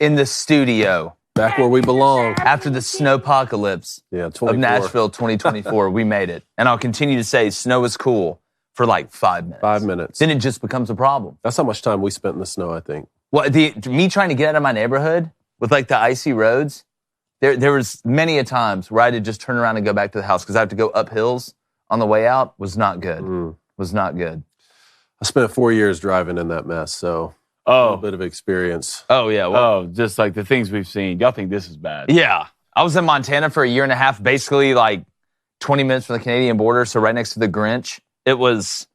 in the studio. Back where we belong. After the snowpocalypse of Nashville 2024, we made it. And I'll continue to say snow is cool for like 5 minutes. 5 minutes. Then it just becomes a problem. That's how much time we spent in the snow, I think. Well, me trying to get out of my neighborhood with like the icy roads, there was many a times where I had to just turn around and go back to the house because I have to go up hills on the way out. Was not good. Was not good. I spent 4 years driving in that mess, so a little bit of experience. Oh, yeah. Well, just like the things we've seen. Y'all think this is bad. Yeah. I was in Montana for a year and a half, basically like 20 minutes from the Canadian border, so right next to the Grinch. It was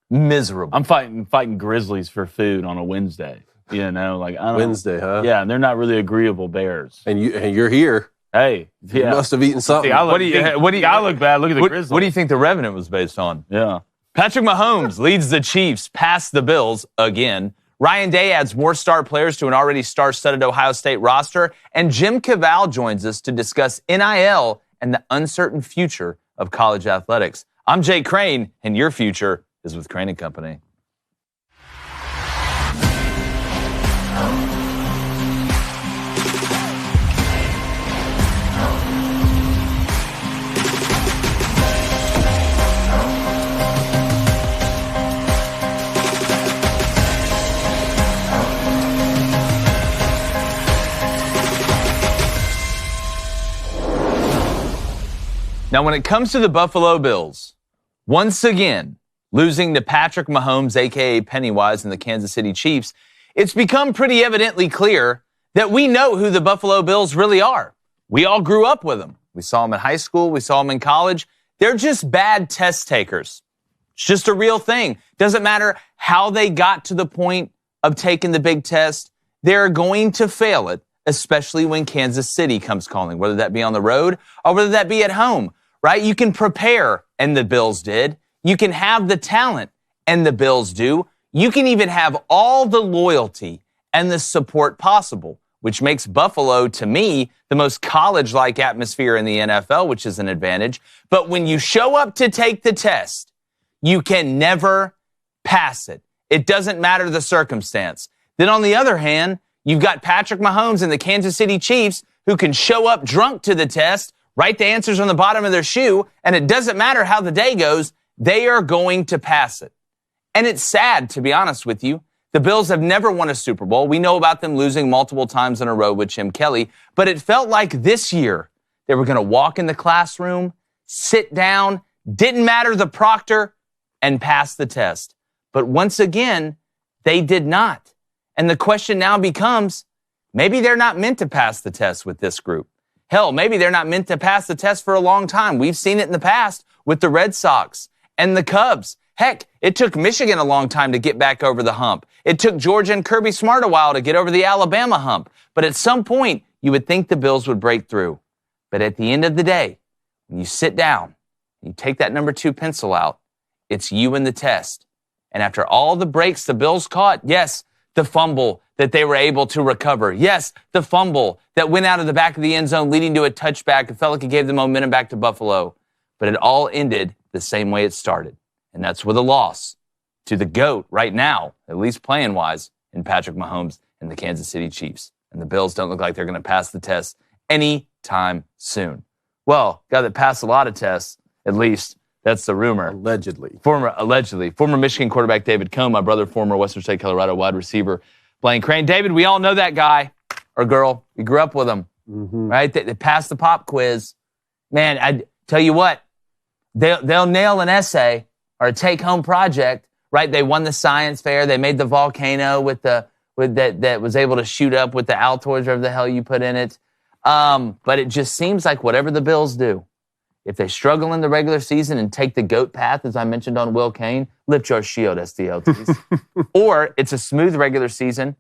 miserable. I'm fighting grizzlies for food on a Wednesday. You know, like I don't Wednesday, huh? Yeah, and they're not really agreeable bears. And you're here. Hey, you must have eaten something. I look bad. Look at the Grizzlies. What do you think the revenue was based on? Yeah. Patrick Mahomes leads the Chiefs past the Bills again. Ryan Day adds more star players to an already star-studded Ohio State roster. And Jim Cavale joins us to discuss NIL and the uncertain future of college athletics. I'm Jay Crane, and your future is with Crane & Company. Now, when it comes to the Buffalo Bills, once again, losing to Patrick Mahomes, a.k.a. Pennywise, and the Kansas City Chiefs, it's become pretty evidently clear that we know who the Buffalo Bills really are. We all grew up with them. We saw them in high school. We saw them in college. They're just bad test takers. It's just a real thing. Doesn't matter how they got to the point of taking the big test. They're going to fail it, especially when Kansas City comes calling, whether that be on the road or whether that be at home. Right? You can prepare, and the Bills did. You can have the talent, and the Bills do. You can even have all the loyalty and the support possible, which makes Buffalo, to me, the most college-like atmosphere in the NFL, which is an advantage. But when you show up to take the test, you can never pass it. It doesn't matter the circumstance. Then on the other hand, you've got Patrick Mahomes and the Kansas City Chiefs who can show up drunk to the test, write the answers on the bottom of their shoe, and it doesn't matter how the day goes, they are going to pass it. And it's sad, to be honest with you. The Bills have never won a Super Bowl. We know about them losing multiple times in a row with Jim Kelly, but it felt like this year they were going to walk in the classroom, sit down, didn't matter the proctor, and pass the test. But once again, they did not. And the question now becomes, maybe they're not meant to pass the test with this group. Hell, maybe they're not meant to pass the test for a long time. We've seen it in the past with the Red Sox and the Cubs. Heck, it took Michigan a long time to get back over the hump. It took Georgia and Kirby Smart a while to get over the Alabama hump. But at some point, you would think the Bills would break through. But at the end of the day, when you sit down, you take that number 2 pencil out, it's you and the test. And after all the breaks the Bills caught, yes, the fumble that they were able to recover. Yes, the fumble that went out of the back of the end zone leading to a touchback. It felt like it gave the momentum back to Buffalo. But it all ended the same way it started. And that's with a loss to the GOAT right now, at least playing-wise, in Patrick Mahomes and the Kansas City Chiefs. And the Bills don't look like they're going to pass the test anytime soon. Well, guy that passed a lot of tests, at least, that's the rumor. Allegedly. Former Michigan quarterback David Cohn, my brother, former Western State, Colorado wide receiver Blaine Crane. David, we all know that guy or girl. We grew up with them, right? They passed the pop quiz. Man, I tell you what, they'll nail an essay or a take-home project, right? They won the science fair. They made the volcano that was able to shoot up with the Altoids, whatever the hell you put in it. But it just seems like whatever the Bills do, if they struggle in the regular season and take the GOAT path, as I mentioned on Will Kane, lift your shield, SDLTs, or it's a smooth regular season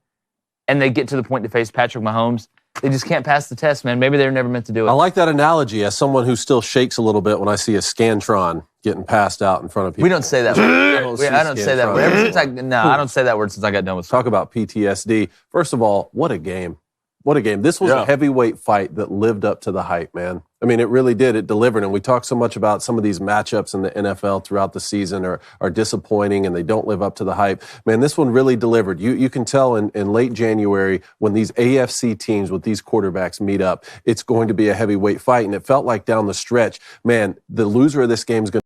and they get to the point to face Patrick Mahomes, they just can't pass the test, man. Maybe they were never meant to do it. I like that analogy as someone who still shakes a little bit when I see a Scantron getting passed out in front of people. We don't say that word. I don't say that word. I don't say that word since I got done with Talk about PTSD. First of all, what a game. What a game. This was a heavyweight fight that lived up to the hype, man. I mean, it really did. It delivered. And we talk so much about some of these matchups in the NFL throughout the season are disappointing and they don't live up to the hype. Man, this one really delivered. You can tell in late January when these AFC teams with these quarterbacks meet up, it's going to be a heavyweight fight. And it felt like down the stretch, man, the loser of this game is going to.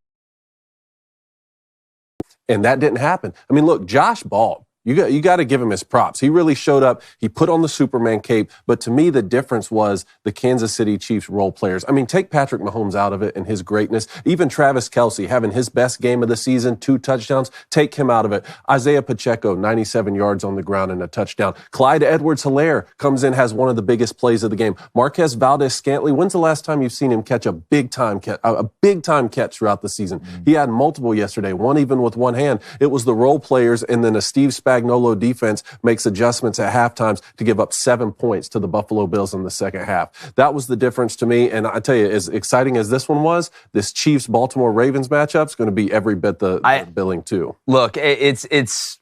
And that didn't happen. I mean, look, Josh balled. You got to give him his props. He really showed up. He put on the Superman cape. But to me, the difference was the Kansas City Chiefs role players. I mean, take Patrick Mahomes out of it and his greatness. Even Travis Kelce having his best game of the season, 2 touchdowns. Take him out of it. Isaiah Pacheco, 97 yards on the ground and a touchdown. Clyde Edwards-Helaire comes in, has one of the biggest plays of the game. Marquez Valdez-Scantling, when's the last time you've seen him catch a big-time catch throughout the season? He had multiple yesterday, one even with one hand. It was the role players and then a Steve Spagnolo defense makes adjustments at halftimes to give up 7 points to the Buffalo Bills in the second half. That was the difference to me. And I tell you, as exciting as this one was, this Chiefs-Baltimore Ravens matchup is going to be every bit the billing too. Look, it's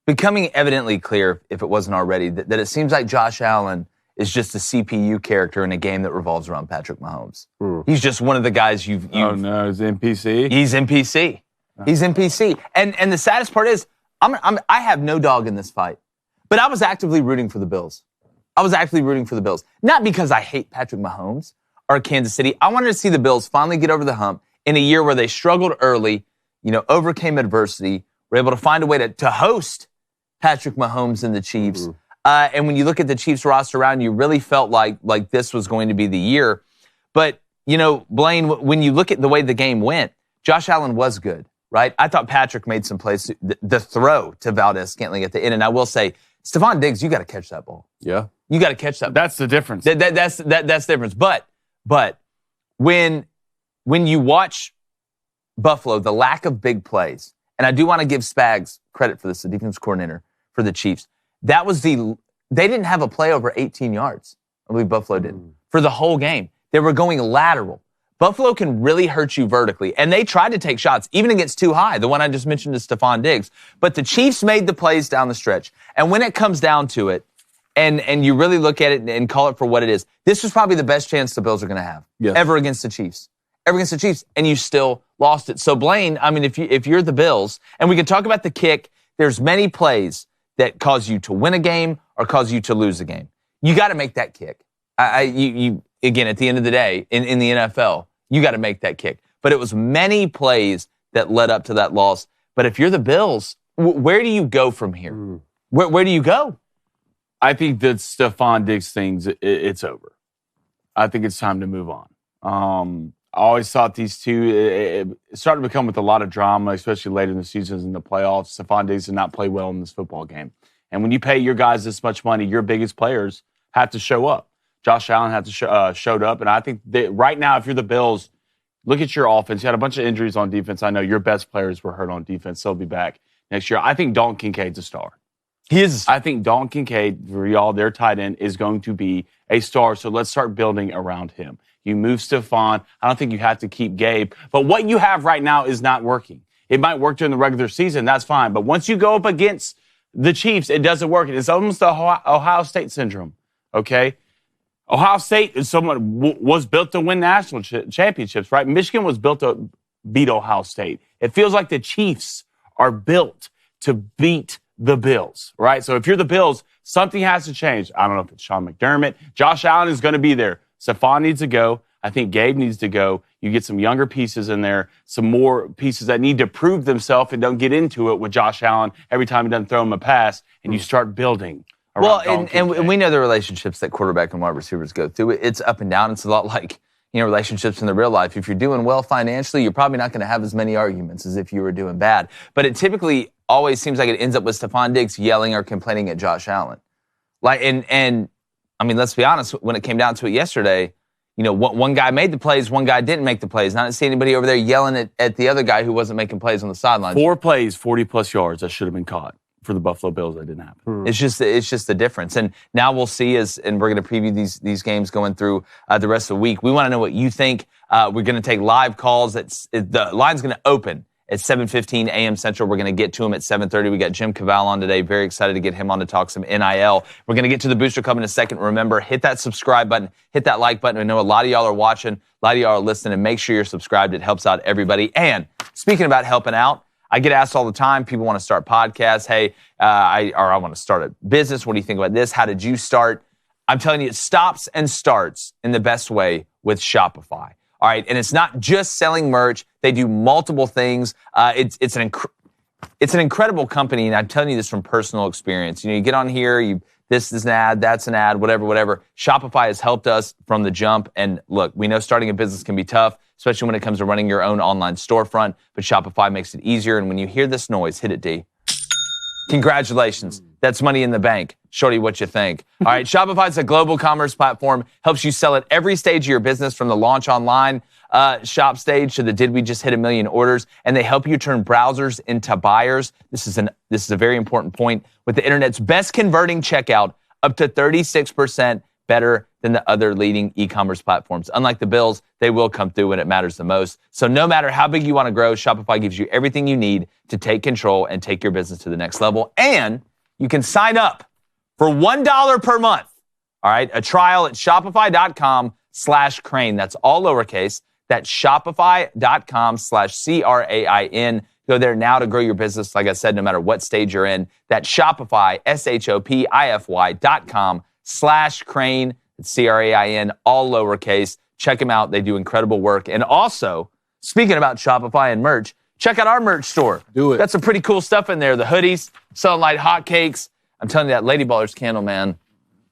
becoming evidently clear, if it wasn't already, that it seems like Josh Allen is just a CPU character in a game that revolves around Patrick Mahomes. He's just one of the guys you've oh no, he's NPC? He's NPC. He's NPC. And the saddest part is, I have no dog in this fight, but I was actively rooting for the Bills. Not because I hate Patrick Mahomes or Kansas City. I wanted to see the Bills finally get over the hump in a year where they struggled early, overcame adversity, were able to find a way to host Patrick Mahomes and the Chiefs. And when you look at the Chiefs roster around, you really felt like this was going to be the year. But, Blaine, when you look at the way the game went, Josh Allen was good. Right? I thought Patrick made some plays. The throw to Valdez-Scantling at the end. And I will say, Stephon Diggs, you got to catch that ball. Yeah. You got to catch that ball. That's the difference. That's the difference. But when you watch Buffalo, the lack of big plays, and I do want to give Spags credit for this, the defense coordinator for the Chiefs, they didn't have a play over 18 yards. I believe Buffalo did. For the whole game. They were going lateral. Buffalo can really hurt you vertically. And they tried to take shots, even against too high. The one I just mentioned is Stephon Diggs. But the Chiefs made the plays down the stretch. And when it comes down to it, and you really look at it and call it for what it is, this was probably the best chance the Bills are going to have ever against the Chiefs. And you still lost it. So, Blaine, I mean, if you're the Bills, and we can talk about the kick, there's many plays that cause you to win a game or cause you to lose a game. You got to make that kick. Again, at the end of the day, in the NFL, you got to make that kick. But it was many plays that led up to that loss. But if you're the Bills, where do you go from here? Where do you go? I think that Stephon Diggs things, it's over. I think it's time to move on. I always thought these two, it started to become with a lot of drama, especially later in the seasons in the playoffs. Stephon Diggs did not play well in this football game. And when you pay your guys this much money, your biggest players have to show up. Josh Allen had to showed up, and I think that right now, if you're the Bills, look at your offense. You had a bunch of injuries on defense. I know your best players were hurt on defense. They'll be back next year. I think Dalton Kincaid's a star. He is. I think Dalton Kincaid, for y'all, their tight end, is going to be a star. So let's start building around him. You move Stephon. I don't think you have to keep Gabe. But what you have right now is not working. It might work during the regular season. That's fine. But once you go up against the Chiefs, it doesn't work. It's almost the Ohio State syndrome, okay? Ohio State was built to win national championships, right? Michigan was built to beat Ohio State. It feels like the Chiefs are built to beat the Bills, right? So if you're the Bills, something has to change. I don't know if it's Sean McDermott. Josh Allen is going to be there. Stephon needs to go. I think Gabe needs to go. You get some younger pieces in there, some more pieces that need to prove themselves and don't get into it with Josh Allen every time he doesn't throw him a pass, and you start building. Well, and we know the relationships that quarterback and wide receivers go through. It's up and down. It's a lot like, relationships in the real life. If you're doing well financially, you're probably not going to have as many arguments as if you were doing bad. But it typically always seems like it ends up with Stephon Diggs yelling or complaining at Josh Allen. And I mean, let's be honest, when it came down to it yesterday, one guy made the plays, one guy didn't make the plays. And I didn't see anybody over there yelling at the other guy who wasn't making plays on the sidelines. 4 plays, 40-plus yards that should have been caught. For the Buffalo Bills, that didn't happen. It's just the difference. And now we'll see and we're going to preview these games going through the rest of the week. We want to know what you think. We're going to take live calls. The line's going to open at 7:15 a.m. Central. We're going to get to him at 7:30. We got Jim Cavale on today. Very excited to get him on to talk some NIL. We're going to get to the Booster Club in a second. Remember, hit that subscribe button, hit that like button. I know a lot of y'all are watching, a lot of y'all are listening, and make sure you're subscribed. It helps out everybody. And speaking about helping out, I get asked all the time, people want to start podcasts. Hey, I want to start a business. What do you think about this? How did you start? I'm telling you, it stops and starts in the best way with Shopify. All right, and it's not just selling merch. They do multiple things. It's an incredible company, and I'm telling you this from personal experience. You get on here, this is an ad, that's an ad, whatever. Shopify has helped us from the jump. And look, we know starting a business can be tough, especially when it comes to running your own online storefront. But Shopify makes it easier. And when you hear this noise, hit it, D. Congratulations. That's money in the bank. Shorty, what you think? All right, Shopify is a global commerce platform, helps you sell at every stage of your business, from the launch online shop stage to the did we just hit 1 million orders, and they help you turn browsers into buyers. This is a very important point. With the internet's best converting checkout, up to 36% better than the other leading e-commerce platforms. Unlike the bills, they will come through when it matters the most. So no matter how big you want to grow, Shopify gives you everything you need to take control and take your business to the next level. And you can sign up for $1 per month. All right, a trial at shopify.com/Crane. That's all lowercase. That's shopify.com/CRAIN. Go there now to grow your business. Like I said, no matter what stage you're in. That's Shopify, SHOPIFY.com/Crane. It's CRAIN, all lowercase. Check them out. They do incredible work. And also, speaking about Shopify and merch, check out our merch store. Do it. Got some pretty cool stuff in there. The hoodies, Sunlight hotcakes. I'm telling you, that Lady Ballers candle, man,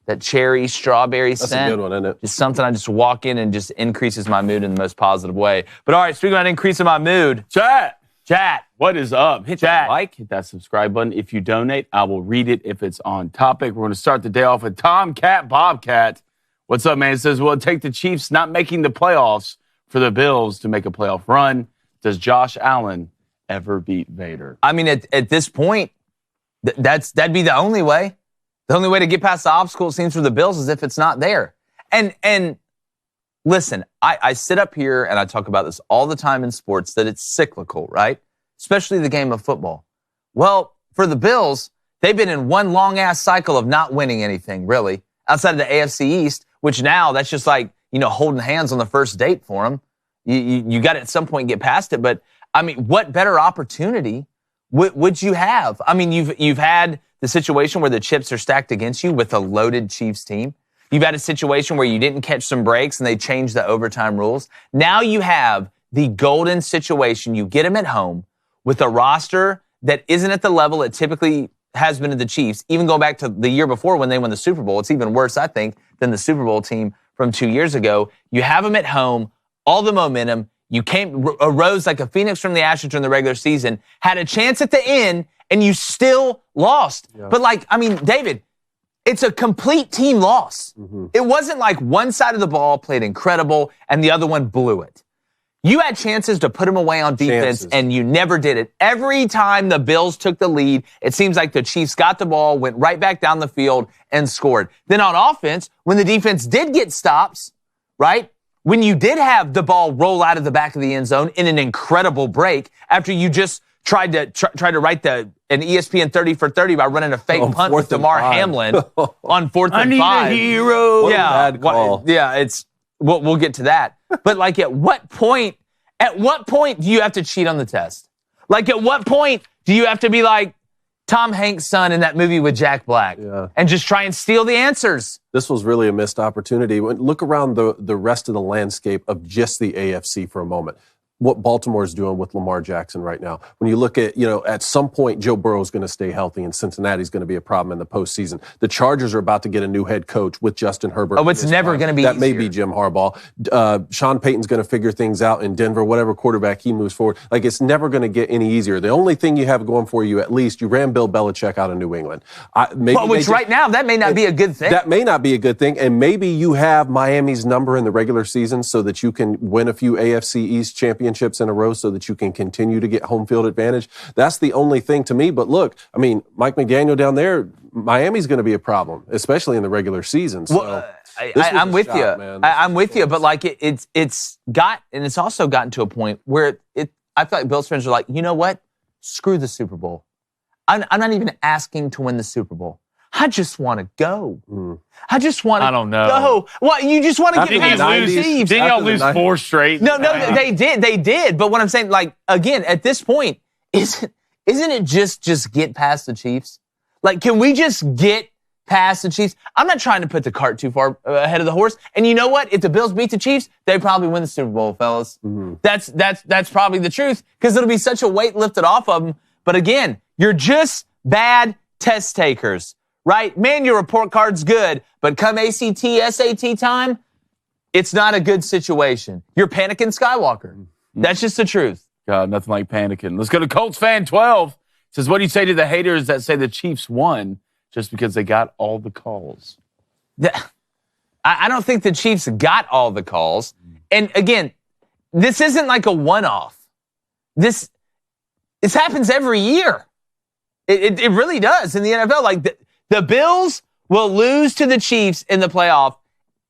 that cherry strawberry scent. That's a good one, isn't it? Just something I just walk in and just increases my mood in the most positive way. But all right, speaking about increasing my mood, chat. What is up? Hit that like, hit that subscribe button. If you donate, I will read it if it's on topic. We're going to start the day off with Tomcat Bobcat. What's up, man? It says, will it take the Chiefs not making the playoffs for the Bills to make a playoff run? Does Josh Allen ever beat Vader? I mean, at this point, that'd be the only way. The only way to get past the obstacle, it seems, for the Bills is if it's not there. And listen, I sit up here and I talk about this all the time in sports, that it's cyclical, right? Especially the game of football. Well, for the Bills, they've been in one long-ass cycle of not winning anything, really, outside of the AFC East, which now that's just like, holding hands on the first date for them. You got to at some point get past it. But, I mean, what better opportunity would you have? I mean, you've had the situation where the chips are stacked against you with a loaded Chiefs team. You've had a situation where you didn't catch some breaks and they changed the overtime rules. Now you have the golden situation. You get them at home with a roster that isn't at the level it typically has been to the Chiefs, even going back to the year before when they won the Super Bowl. It's even worse, I think, than the Super Bowl team from 2 years ago. You have them at home, all the momentum. You arose like a phoenix from the ashes during the regular season, had a chance at the end, and you still lost. Yeah. But, David, it's a complete team loss. Mm-hmm. It wasn't like one side of the ball played incredible and the other one blew it. You had chances to put them away on defense, and you never did it. Every time the Bills took the lead, it seems like the Chiefs got the ball, went right back down the field, and scored. Then on offense, when the defense did get stops, right, when you did have the ball roll out of the back of the end zone in an incredible break after you just tried to write an ESPN 30 for 30 by running a fake punt with DeMar Hamlin on 4th and 5. I need a hero. Yeah, bad call. We'll get to that. But at what point do you have to cheat on the test? At what point do you have to be like Tom Hanks' son in that movie with Jack Black and just try and steal the answers? This was really a missed opportunity. Look around the rest of the landscape of just the AFC for a moment. What Baltimore is doing with Lamar Jackson right now. When you look at, at some point, Joe Burrow is going to stay healthy and Cincinnati's going to be a problem in the postseason. The Chargers are about to get a new head coach with Justin Herbert. Oh, it's never going to be That may be Jim Harbaugh. Sean Payton's going to figure things out in Denver, whatever quarterback he moves forward. It's never going to get any easier. The only thing you have going for you, at least, you ran Bill Belichick out of New England. Right now, that may not be a good thing. That may not be a good thing. And maybe you have Miami's number in the regular season so that you can win a few AFC East championships in a row so that you can continue to get home field advantage. That's the only thing to me. But look, Mike McDaniel down there, Miami's going to be a problem, especially in the regular season. So I'm with you. I'm with you. But it's also gotten to a point where I feel like Bills fans are like, you know what? Screw the Super Bowl. I'm not even asking to win the Super Bowl. I just want to go. I just want to I don't know. go. What, you just want to get Didn't past the Chiefs? Didn't y'all lose 4 straight? No, they did. But what I'm saying, like, again, at this point, isn't it just get past the Chiefs? Like, can we just get past the Chiefs? I'm not trying to put the cart too far ahead of the horse. And you know what? If the Bills beat the Chiefs, they probably win the Super Bowl, fellas. That's probably the truth, because it'll be such a weight lifted off of them. But again, you're just bad test takers, right? Man, your report card's good, but come ACT, SAT time, it's not a good situation. You're panicking Skywalker. That's just the truth. God, nothing like panicking. Let's go to Colts fan 12. It says, what do you say to the haters that say the Chiefs won just because they got all the calls? I don't think the Chiefs got all the calls. And again, this isn't like a one-off. This happens every year. It really does in the NFL. Like the Bills will lose to the Chiefs in the playoff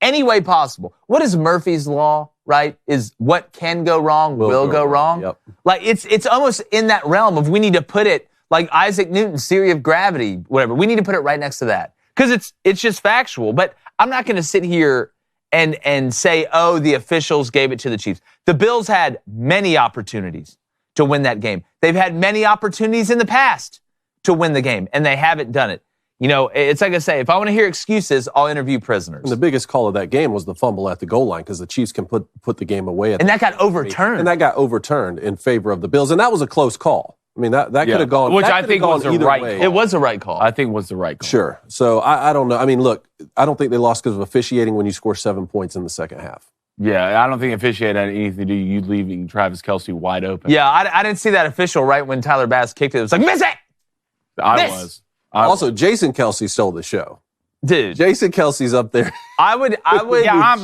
any way possible. What is Murphy's Law, right? Is what can go wrong will go wrong. Yep. Like it's almost in that realm of we need to put it like Isaac Newton's theory of gravity, whatever. We need to put it right next to that because it's just factual. But I'm not going to sit here and say, oh, the officials gave it to the Chiefs. The Bills had many opportunities to win that game. They've had many opportunities in the past to win the game, and they haven't done it. You know, it's like I say, if I want to hear excuses, I'll interview prisoners. And the biggest call of that game was the fumble at the goal line because the Chiefs can put the game away. And that got overturned. And that got overturned in favor of the Bills. And that was a close call. I mean, that could have gone. Which I think was a right way. call. It was a right call. I think it was the right call. Sure. So I don't know. I mean, look, I don't think they lost because of officiating when you score 7 points in the second half. Yeah, I don't think officiating had anything to do with you leaving Travis Kelce wide open. Yeah, I didn't see that official right when Tyler Bass kicked it. It was like, miss it! Also, Jason Kelce stole the show. Dude. Jason Kelce's up there. I would. Yeah,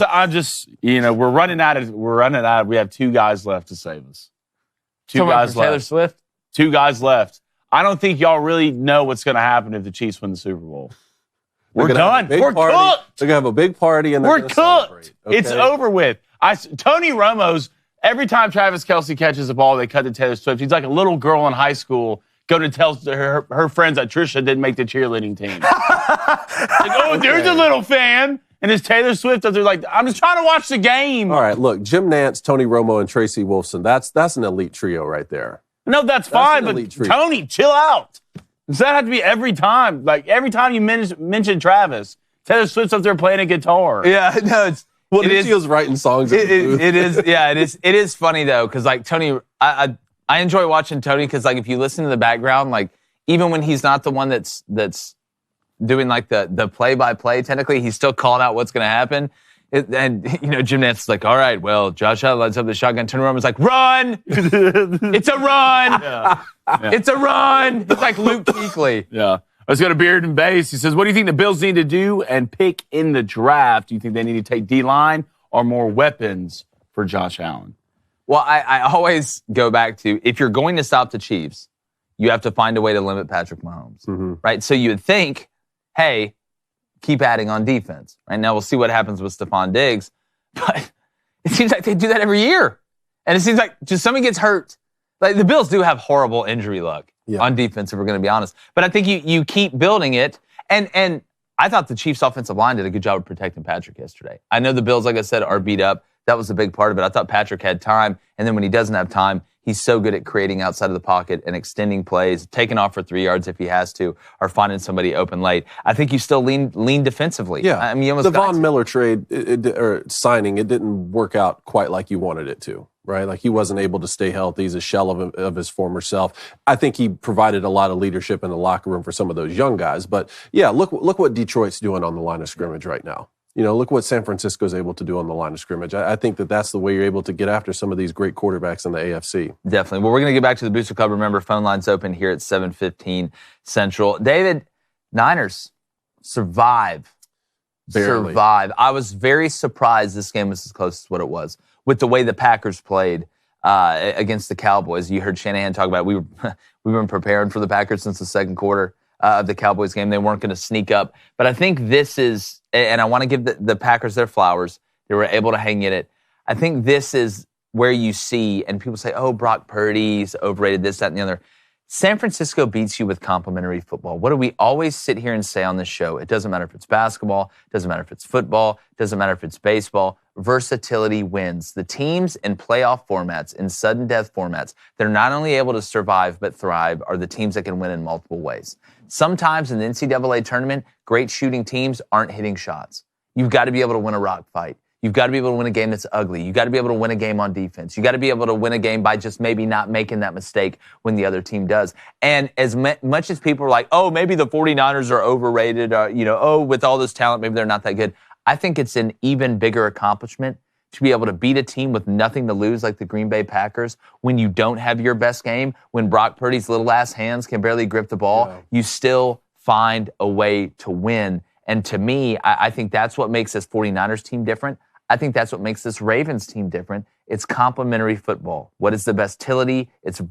I'm just, you know, we're running out. We have 2 guys left to save us. 2 guys left. Taylor Swift? 2 guys left. I don't think y'all really know what's going to happen if the Chiefs win the Super Bowl. We're done. We're cooked. They're going to have a big party and we're cooked. Okay? It's over with. Tony Romo's, every time Travis Kelce catches the ball, they cut to Taylor Swift. He's like a little girl in high school going to tell her friends that Trisha didn't make the cheerleading team. There's a little fan. And it's Taylor Swift out there like, I'm just trying to watch the game. All right, look, Jim Nance, Tony Romo, and Tracy Wolfson, that's an elite trio right there. No, that's fine, but Tony, chill out. Does that have to be every time? Like, every time you mention Travis, Taylor Swift's up there playing a guitar. Yeah, no, she was writing songs. It is funny, though, because, like, Tony, I enjoy watching Tony because, like, if you listen to the background, like, even when he's not the one that's doing, like, the play-by-play, technically, he's still calling out what's going to happen. And, you know, Jim Nance is like, all right, well, Josh Allen lines up the shotgun. Tony Romo's like, run! It's a run! Yeah. It's a run! It's like Luke Kuechly. Yeah. Let's go to Beard and Base. He says, what do you think the Bills need to do and pick in the draft? Do you think they need to take D-line or more weapons for Josh Allen? Well, I always go back to, if you're going to stop the Chiefs, you have to find a way to limit Patrick Mahomes, right? So you would think, hey, keep adding on defense. Right now, we'll see what happens with Stephon Diggs, but it seems like they do that every year. And it seems like just somebody gets hurt. Like the Bills do have horrible injury luck on defense, if we're going to be honest. But I think you keep building it. And I thought the Chiefs' offensive line did a good job of protecting Patrick yesterday. I know the Bills, like I said, are beat up. That was a big part of it. I thought Patrick had time. And then when he doesn't have time, he's so good at creating outside of the pocket and extending plays, taking off for 3 yards if he has to, or finding somebody open late. I think you still lean defensively. Yeah. I mean, you almost the Von Miller trade or signing, it didn't work out quite like you wanted it to, right? Like he wasn't able to stay healthy. He's a shell of his former self. I think he provided a lot of leadership in the locker room for some of those young guys. But yeah, look what Detroit's doing on the line of scrimmage right now. You know, look what San Francisco's able to do on the line of scrimmage. I think that's the way you're able to get after some of these great quarterbacks in the AFC. Definitely. Well, we're going to get back to the Booster Club. Remember, phone lines open here at 7:15 Central. David, Niners survive. Barely. Survive. I was very surprised this game was as close as what it was with the way the Packers played against the Cowboys. You heard Shanahan talk about we've been preparing for the Packers since the second quarter of the Cowboys game. They weren't going to sneak up. But I think this is, and I want to give the Packers their flowers. They were able to hang in it. I think this is where you see, and people say, oh, Brock Purdy's overrated, this, that, and the other. San Francisco beats you with complimentary football. What do we always sit here and say on this show? It doesn't matter if it's basketball, it doesn't matter if it's football, it doesn't matter if it's baseball. Versatility wins. The teams in playoff formats, in sudden death formats, they're not only able to survive but thrive are the teams that can win in multiple ways. Sometimes in the NCAA tournament, great shooting teams aren't hitting shots. You've got to be able to win a rock fight. You've got to be able to win a game that's ugly. You've got to be able to win a game on defense. You've got to be able to win a game by just maybe not making that mistake when the other team does. And as much as people are like, oh, maybe the 49ers are overrated, with all this talent, maybe they're not that good. I think it's an even bigger accomplishment to be able to beat a team with nothing to lose like the Green Bay Packers when you don't have your best game, when Brock Purdy's little ass hands can barely grip the ball, you still find a way to win. And to me, I think that's what makes this 49ers team different. I think that's what makes this Ravens team different. It's complementary football. What is the best tility? It's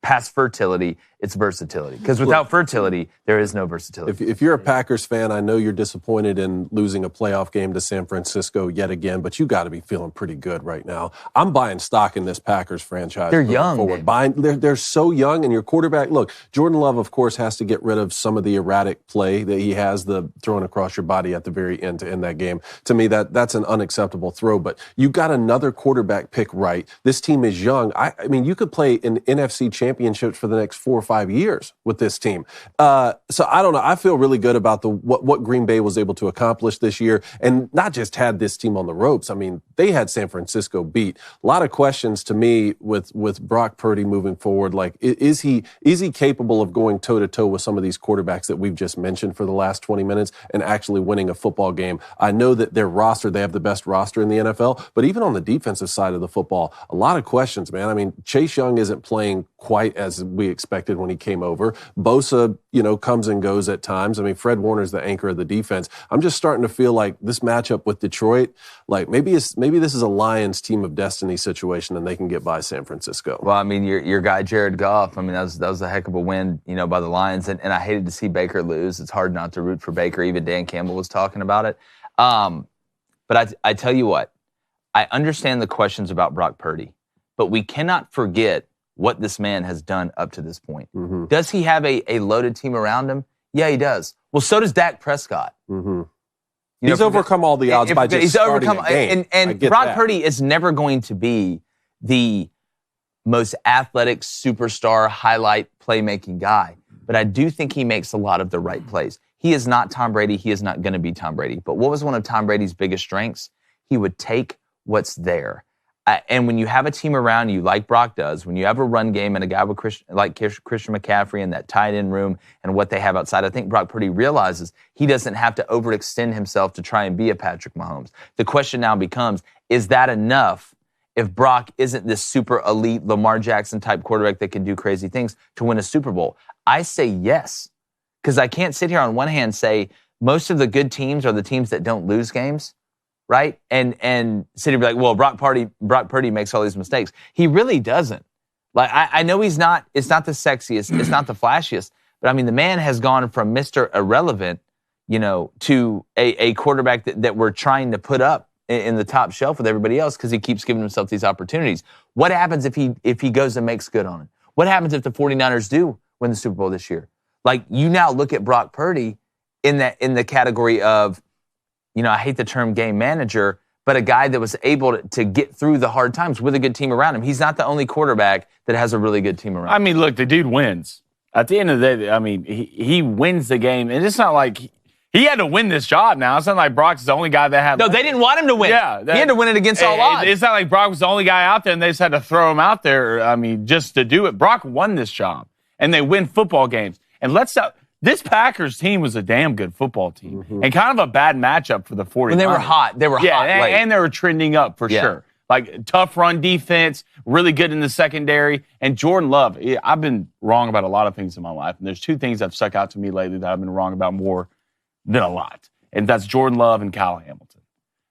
past fertility, it's versatility. Because without fertility, there is no versatility. If you're a Packers fan, I know you're disappointed in losing a playoff game to San Francisco yet again, but you got to be feeling pretty good right now. I'm buying stock in this Packers franchise. They're young. They're so young, and your quarterback, look, Jordan Love, of course, has to get rid of some of the erratic play that he has, the throwing across your body at the very end to end that game. To me, that's an unacceptable throw, but you got another quarterback pick right. This team is young. I mean, you could play in NFC championships for the next 4 or 5 years with this team. So I don't know. I feel really good about what Green Bay was able to accomplish this year, and not just had this team on the ropes. I mean, they had San Francisco beat. A lot of questions to me with Brock Purdy moving forward. Like, is he capable of going toe to toe with some of these quarterbacks that we've just mentioned for the last 20 minutes and actually winning a football game? I know that their roster, they have the best roster in the NFL, but even on the defensive side of the football, a lot of questions, man. I mean, Chase Young isn't playing quite as we expected when he came over. Bosa, comes and goes at times. I mean, Fred Warner's the anchor of the defense. I'm just starting to feel like this matchup with Detroit, like maybe this is a Lions team of destiny situation and they can get by San Francisco. Well, I mean, your guy Jared Goff, I mean, that was a heck of a win, by the Lions. And I hated to see Baker lose. It's hard not to root for Baker. Even Dan Campbell was talking about it. But I tell you what, I understand the questions about Brock Purdy, but we cannot forget what this man has done up to this point. Mm-hmm. Does he have a loaded team around him? Yeah, he does. Well, so does Dak Prescott. Mm-hmm. He's overcome all the odds by just starting a game. And Brock Purdy is never going to be the most athletic, superstar, highlight, playmaking guy. But I do think he makes a lot of the right plays. He is not Tom Brady. He is not going to be Tom Brady. But what was one of Tom Brady's biggest strengths? He would take what's there. And when you have a team around you, like Brock does, when you have a run game and a guy with Christian McCaffrey and that tight end room and what they have outside, I think Brock Purdy realizes he doesn't have to overextend himself to try and be a Patrick Mahomes. The question now becomes, is that enough if Brock isn't this super elite Lamar Jackson type quarterback that can do crazy things to win a Super Bowl? I say yes, because I can't sit here on one hand say most of the good teams are the teams that don't lose games. Right? And sit here and be like, well, Brock Purdy makes all these mistakes. He really doesn't. Like, I know it's not the sexiest, it's not the flashiest, but I mean, the man has gone from Mr. Irrelevant, to a quarterback that we're trying to put up in the top shelf with everybody else because he keeps giving himself these opportunities. What happens if he goes and makes good on it? What happens if the 49ers do win the Super Bowl this year? Like, you now look at Brock Purdy in the category of, I hate the term game manager, but a guy that was able to get through the hard times with a good team around him. He's not the only quarterback that has a really good team around him. I mean, look, the dude wins. At the end of the day, I mean, he wins the game. And it's not like he had to win this job now. It's not like Brock's the only guy that had... No, they didn't want him to win. Yeah. He had to win it against all odds. It's not like Brock was the only guy out there and they just had to throw him out there, just to do it. Brock won this job. And they win football games. And this Packers team was a damn good football team. Mm-hmm. And kind of a bad matchup for the 49ers. When they were hot. They were hot late. And they were trending up for sure. Like, tough run defense, really good in the secondary. And Jordan Love, I've been wrong about a lot of things in my life. And there's two things that have stuck out to me lately that I've been wrong about more than a lot. And that's Jordan Love and Kyle Hamilton.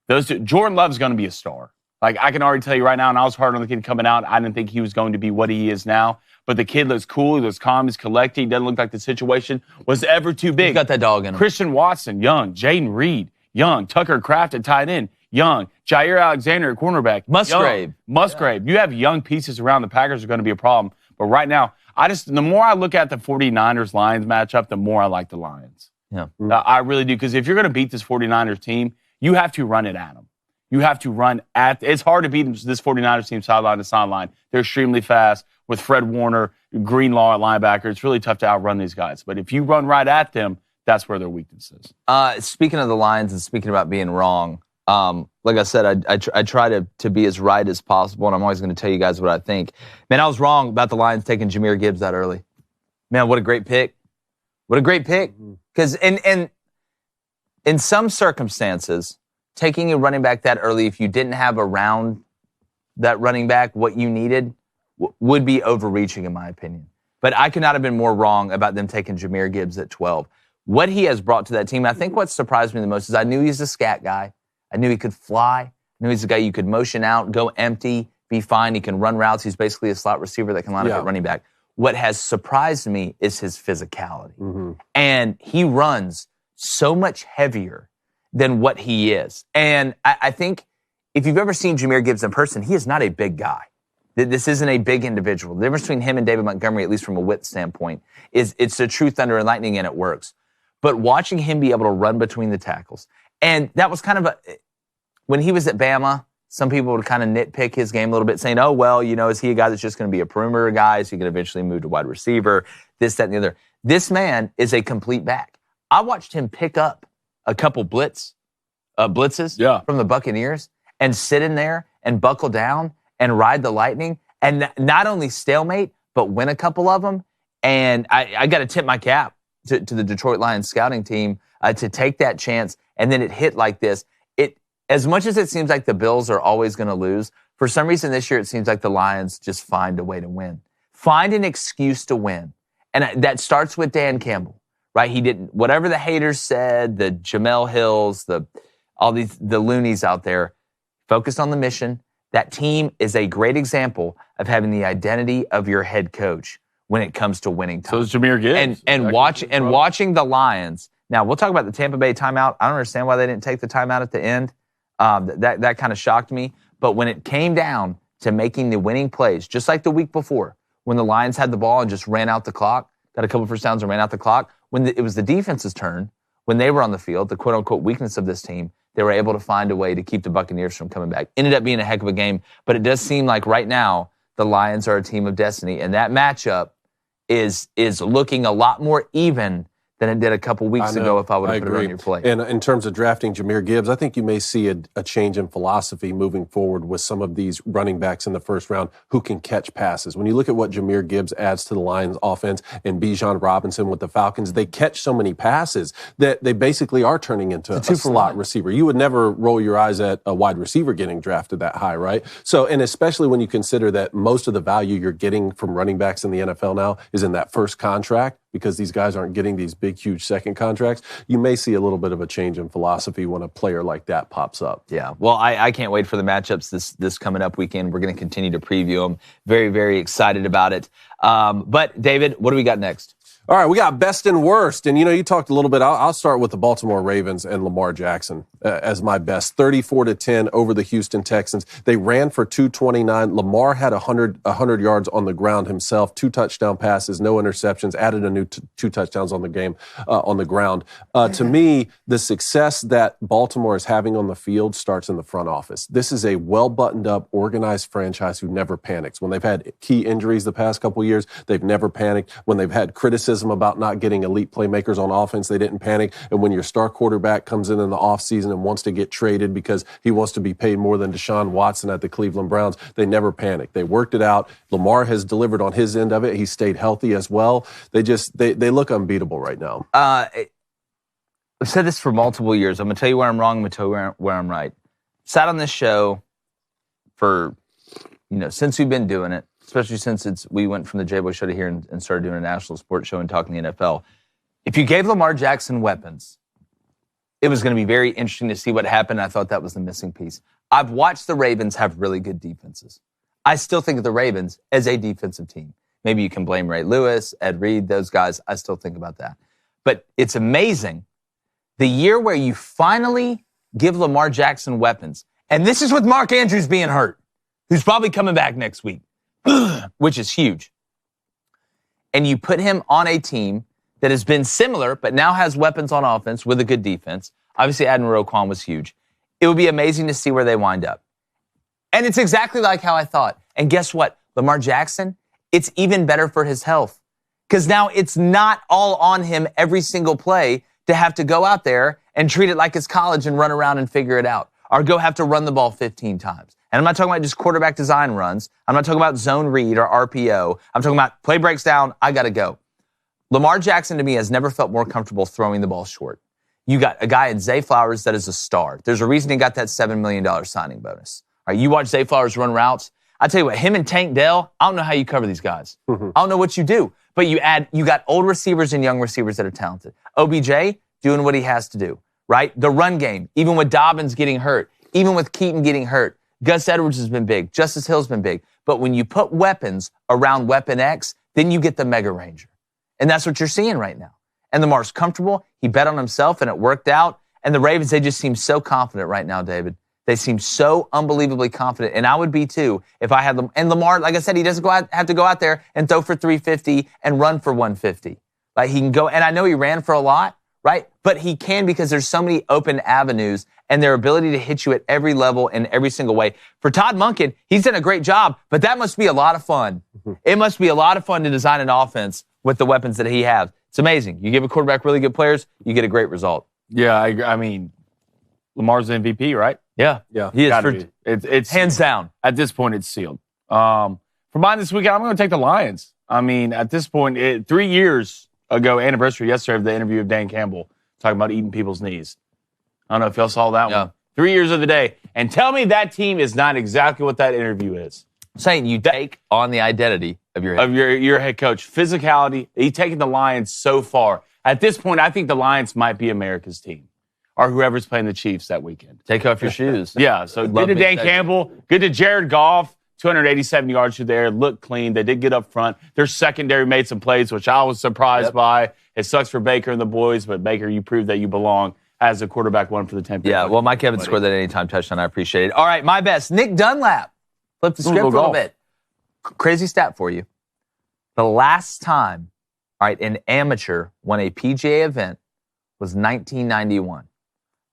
Those two. Jordan Love's going to be a star. Like, I can already tell you right now, and I was hard on the kid coming out. I didn't think he was going to be what he is now. But the kid looks cool. He looks calm. He's collected. He doesn't look like the situation was ever too big. He's got that dog in him. Christian Watson, young. Jaden Reed, young. Tucker Kraft at tight end, young. Jair Alexander at cornerback. Musgrave. Musgrave. You have young pieces around. The Packers are going to be a problem. But right now, the more I look at the 49ers-Lions matchup, the more I like the Lions. Yeah. I really do. Because if you're going to beat this 49ers team, you have to run it at them. You have to run at – it's hard to beat this 49ers team sideline to sideline. They're extremely fast with Fred Warner, Greenlaw at linebacker. It's really tough to outrun these guys. But if you run right at them, that's where their weakness is. Speaking of the Lions and speaking about being wrong, like I said, I try to be as right as possible, and I'm always going to tell you guys what I think. Man, I was wrong about the Lions taking Jahmyr Gibbs that early. Man, what a great pick. What a great pick. Because in some circumstances, taking a running back that early, if you didn't have around that running back what you needed, would be overreaching, in my opinion. But I could not have been more wrong about them taking Jahmyr Gibbs at 12. What he has brought to that team, I think what surprised me the most is I knew he's a scat guy. I knew he could fly. I knew he's a guy you could motion out, go empty, be fine. He can run routes. He's basically a slot receiver that can line up at running back. What has surprised me is his physicality. Mm-hmm. And he runs so much heavier than what he is. And I think if you've ever seen Jahmyr Gibbs in person, he is not a big guy. This isn't a big individual. The difference between him and David Montgomery, at least from a width standpoint, is it's a true thunder and lightning, and it works. But watching him be able to run between the tackles, and that was kind of when he was at Bama, some people would kind of nitpick his game a little bit, saying, oh, well, is he a guy that's just going to be a perimeter guy? Is he going to eventually move to wide receiver? This, that, and the other. This man is a complete back. I watched him pick up a couple blitzes from the Buccaneers and sit in there and buckle down and ride the lightning and not only stalemate, but win a couple of them. And I got to tip my cap to the Detroit Lions scouting team to take that chance, and then it hit like this. As much as it seems like the Bills are always going to lose, for some reason this year it seems like the Lions just find a way to win. Find an excuse to win. And that starts with Dan Campbell, right? He didn't, whatever the haters said, the Jamel Hills, the loonies out there, focused on the mission. That team is a great example of having the identity of your head coach when it comes to winning time. So is Jahmyr Gibbs. And watching the Lions. Now, we'll talk about the Tampa Bay timeout. I don't understand why they didn't take the timeout at the end. That kind of shocked me. But when it came down to making the winning plays, just like the week before, when the Lions had the ball and just ran out the clock, got a couple first downs and ran out the clock, when it was the defense's turn, when they were on the field, the quote-unquote weakness of this team, they were able to find a way to keep the Buccaneers from coming back. Ended up being a heck of a game, but it does seem like right now the Lions are a team of destiny, and that matchup is looking a lot more even than it did a couple weeks ago if I would have put it on your plate. And in terms of drafting Jahmyr Gibbs, I think you may see a change in philosophy moving forward with some of these running backs in the first round who can catch passes. When you look at what Jahmyr Gibbs adds to the Lions offense and Bijan Robinson with the Falcons, they catch so many passes that they basically are turning into a slot receiver. You would never roll your eyes at a wide receiver getting drafted that high, right? So, and especially when you consider that most of the value you're getting from running backs in the NFL now is in that first contract, because these guys aren't getting these big, huge second contracts, you may see a little bit of a change in philosophy when a player like that pops up. Yeah, well, I can't wait for the matchups this coming up weekend. We're going to continue to preview them. Very, very excited about it. But, David, what do we got next? All right, we got best and worst. And, you talked a little bit. I'll start with the Baltimore Ravens and Lamar Jackson as my best. 34-10 over the Houston Texans. They ran for 229. Lamar had 100 yards on the ground himself, 2 touchdown passes, no interceptions, added a new 2 touchdowns on the game, on the ground. To me, the success that Baltimore is having on the field starts in the front office. This is a well-buttoned-up, organized franchise who never panics. When they've had key injuries the past couple years, they've never panicked. When they've had criticism about not getting elite playmakers on offense, they didn't panic. And when your star quarterback comes in the offseason and wants to get traded because he wants to be paid more than Deshaun Watson at the Cleveland Browns, they never panic. They worked it out. Lamar has delivered on his end of it. He stayed healthy as well. They look unbeatable right now. I've said this for multiple years. I'm going to tell you where I'm wrong. I'm going to tell you where I'm right. Sat on this show for, since we've been doing it, especially since we went from the J-Boy show to here and started doing a national sports show and talking the NFL. If you gave Lamar Jackson weapons, it was going to be very interesting to see what happened. I thought that was the missing piece. I've watched the Ravens have really good defenses. I still think of the Ravens as a defensive team. Maybe you can blame Ray Lewis, Ed Reed, those guys. I still think about that. But it's amazing. The year where you finally give Lamar Jackson weapons. And this is with Mark Andrews being hurt, who's probably coming back next week, which is huge. And you put him on a team that has been similar, but now has weapons on offense with a good defense. Obviously, adding Roquan was huge. It would be amazing to see where they wind up. And it's exactly like how I thought. And guess what? Lamar Jackson, it's even better for his health. Because now it's not all on him every single play to have to go out there and treat it like it's college and run around and figure it out. Or go have to run the ball 15 times. And I'm not talking about just quarterback design runs. I'm not talking about zone read or RPO. I'm talking about play breaks down, I got to go. Lamar Jackson, to me, has never felt more comfortable throwing the ball short. You got a guy in Zay Flowers that is a star. There's a reason he got that $7 million signing bonus. All right, you watch Zay Flowers run routes. I tell you what, him and Tank Dell, I don't know how you cover these guys. I don't know what you do. But you got old receivers and young receivers that are talented. OBJ doing what he has to do, right? The run game, even with Dobbins getting hurt, even with Keaton getting hurt, Gus Edwards has been big. Justice Hill's been big. But when you put weapons around Weapon X, then you get the Mega Ranger. And that's what you're seeing right now. And Lamar's comfortable. He bet on himself, and it worked out. And the Ravens, they just seem so confident right now, David. They seem so unbelievably confident. And I would be, too, if I had them. And Lamar, like I said, he doesn't have to go out there and throw for 350 and run for 150. Like, he can go, and I know he ran for a lot, right? But he can because there's so many open avenues and their ability to hit you at every level in every single way. For Todd Monken, he's done a great job, but that must be a lot of fun. It must be a lot of fun to design an offense with the weapons that he has. It's amazing. You give a quarterback really good players, you get a great result. Yeah, I mean, Lamar's the MVP, right? Yeah. He is for, it's hands down. At this point, it's sealed. For mine this weekend, I'm going to take the Lions. I mean, at this point, 3 years ago, anniversary yesterday of the interview of Dan Campbell talking about eating people's knees. I don't know if y'all saw that one. 3 years of the day. And tell me that team is not exactly what that interview is. Saying you take on the identity of your head. Of your head coach. Physicality. He's taken the Lions so far. At this point, I think the Lions might be America's team. Or whoever's playing the Chiefs that weekend. Take off your shoes. Yeah, so good to Dan Campbell. Good to Jared Goff. 287 yards through there. Looked clean. They did get up front. Their secondary made some plays, which I was surprised by. It sucks for Baker and the boys, but Baker, you proved that you belong as a quarterback one for the Tampa Bay. Yeah, well, Mike Evans scored that anytime touchdown. I appreciate it. All right, my best. Nick Dunlap. Flip the script a little bit. Crazy stat for you. The last time, all right, an amateur won a PGA event was 1991.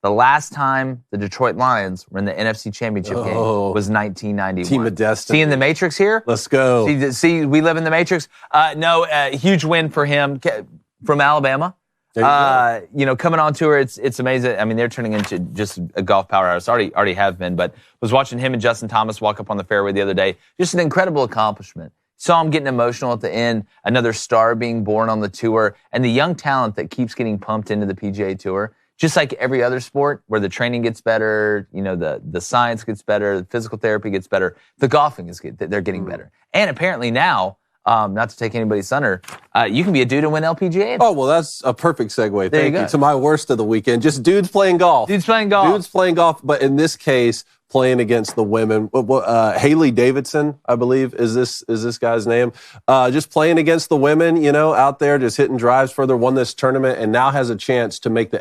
The last time the Detroit Lions were in the NFC Championship game was 1991. Team of destiny. Seeing the Matrix here? Let's go. See, we live in the Matrix. Huge win for him from Alabama. Coming on tour, it's amazing. I mean, they're turning into just a golf powerhouse. Already have been, but was watching him and Justin Thomas walk up on the fairway the other day. Just an incredible accomplishment. Saw him getting emotional at the end. Another star being born on the tour, and the young talent that keeps getting pumped into the PGA Tour. Just like every other sport where the training gets better, the science gets better, the physical therapy gets better, the golfing is good. They're getting better. And apparently now, not to take anybody's thunder, you can be a dude and win LPGA. Oh, well, that's a perfect segue. Thank you. To my worst of the weekend. Just dudes playing golf. Dudes playing golf, but in this case, playing against the women. Haley Davidson, I believe, is this guy's name. Just playing against the women, out there, just hitting drives further, won this tournament, and now has a chance to make the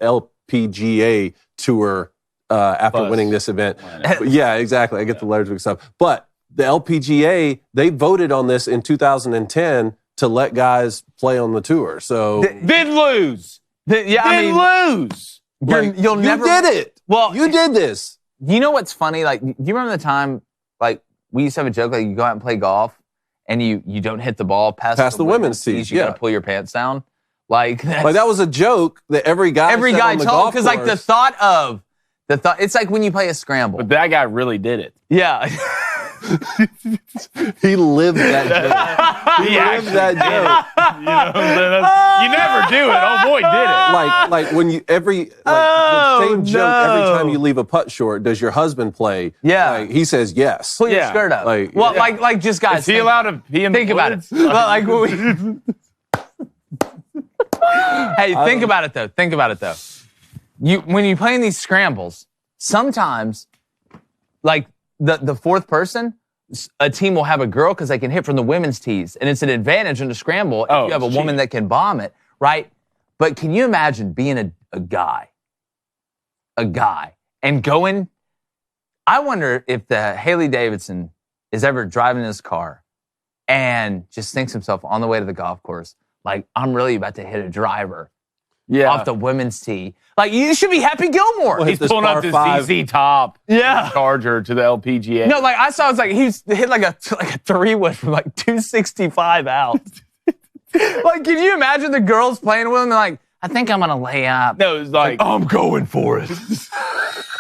LPGA Tour after winning this event. Yeah, exactly. I get the letters mixed up. But the LPGA, they voted on this in 2010 to let guys play on the tour. So then lose. Lose. You'll never. You did it. Well, you did this. You know what's funny? Like, do you remember the time, like, we used to have a joke, like, you go out and play golf, and you don't hit the ball past the women's tees. You got to pull your pants down. Like that was a joke that every guy told, because, like, the thought, it's like when you play a scramble. But that guy really did it. Yeah. He lived that joke. He lived that joke. You never do it. Oh boy, did it! Like when you the same joke every time you leave a putt short. Does your husband play? Yeah. Like, he says yes. Pull your skirt up. Like just guys. Is he allowed to pee in the Think about it. Well, like hey, think about it though. Think about it though. When you play in these scrambles, sometimes, like the fourth person, a team will have a girl because they can hit from the women's tees, and it's an advantage in the scramble if you have a woman that can bomb it, right? But can you imagine being a guy a guy and going, I wonder if the Haley Davidson is ever driving his car and just thinks himself on the way to the golf course, like, I'm really about to hit a driver off the women's tee. Like, you should be Happy Gilmore. Well, he's pulling up this ZZ Top Charger to the LPGA. No, like, I saw, it's like, he hit like a 3-wood from like 265 out. Like, can you imagine the girls playing with him? They're like, I think I'm going to lay up. No, it's like, I'm going for it.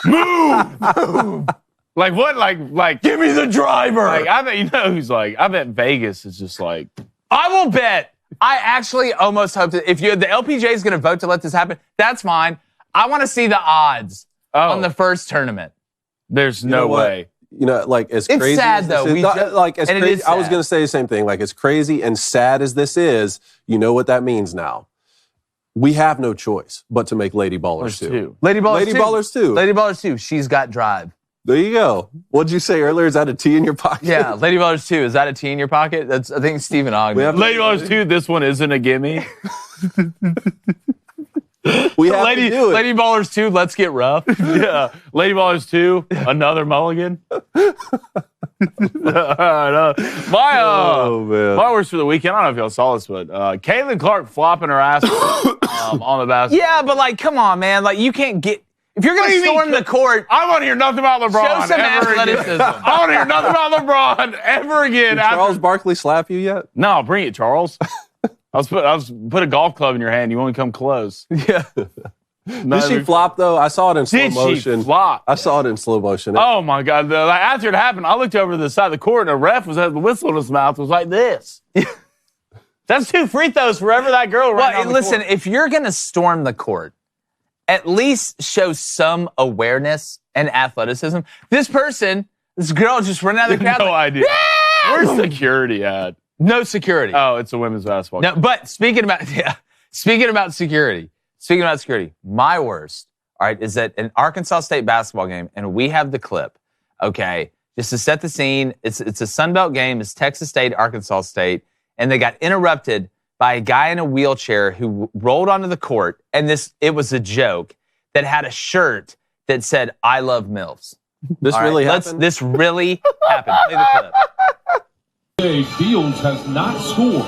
Move! Like, what? Like, Give me the driver. Like, I bet, you know who's like, I bet Vegas is just like. I will bet. I actually almost hope that if the LPGA is going to vote to let this happen, that's fine. I want to see the odds on the first tournament. There's no way. You know, like, as it's crazy sad, as this though. is, crazy, I was going to say the same thing. Like, as crazy and sad as this is, you know what that means now. We have no choice but to make Lady Ballers 2. Lady Ballers 2. Lady Ballers 2. She's got drive. There you go. What did you say earlier? Is that a T in your pocket? Yeah, Lady Ballers 2. Is that a T in your pocket? That's, I think, Stephen Ogden. Lady Ballers 2, this one isn't a gimme. We have to do it. Lady Ballers 2, let's get rough. Yeah. Lady Ballers 2, another mulligan. My worst for the weekend, I don't know if y'all saw this, but Caitlin Clark flopping her ass on the basketball. Yeah, but, like, come on, man. Like, you can't get... If you're going to storm the court... I want to hear nothing about LeBron show some ever athleticism. again. I want to hear nothing about LeBron ever again. Did Charles Barkley slap you yet? No, bring it, Charles. I was put a golf club in your hand. You won't come close. Yeah. Did she flop, though? I saw it in slow motion. Did she flop? I saw it in slow motion. Oh, my God. Like, after it happened, I looked over to the side of the court, and a ref had the whistle in his mouth. It was like this. That's 2 free throws forever that girl ran on the listen, court. if you're going to storm the court, at least show some awareness and athleticism. This girl just ran out of the crowd. No idea. Where's security at? No security. Oh, it's a women's basketball game. No, but speaking about security, my worst, all right, is that an Arkansas State basketball game, and we have the clip, okay, just to set the scene. It's a Sun Belt game. It's Texas State, Arkansas State, and they got interrupted by a guy in a wheelchair who rolled onto the court, and it was a joke, that had a shirt that said, I love MILFs. This really happened? This really happened. Play the clip. Fields has not scored.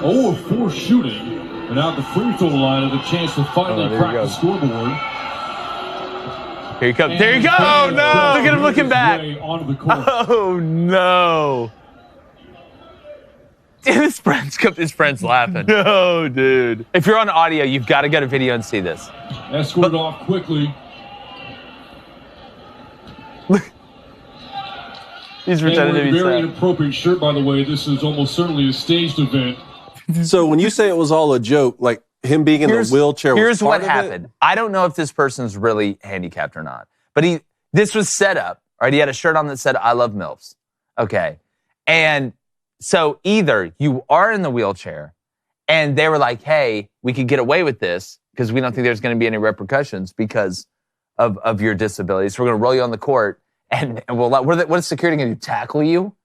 0-4 shooting. And out the free throw line of a chance to finally crack the scoreboard. Here he comes. There you go. Oh, no. Look at him looking back. Onto the court. Oh, no. His friend's laughing. No, dude. If you're on audio, you've got to go to video and see this. Escorted off quickly. He's pretending to be very sad. inappropriate shirt, by the way. This is almost certainly a staged event. So when you say it was all a joke, like him being in the wheelchair was Here's part what of happened. It? I don't know if this person's really handicapped or not, but this was set up. Right? He had a shirt on that said, I love MILFs. Okay. And so either you are in the wheelchair and they were like, hey, we could get away with this because we don't think there's going to be any repercussions because of your disability. So we're going to roll you on the court and what is security going to do? Tackle you?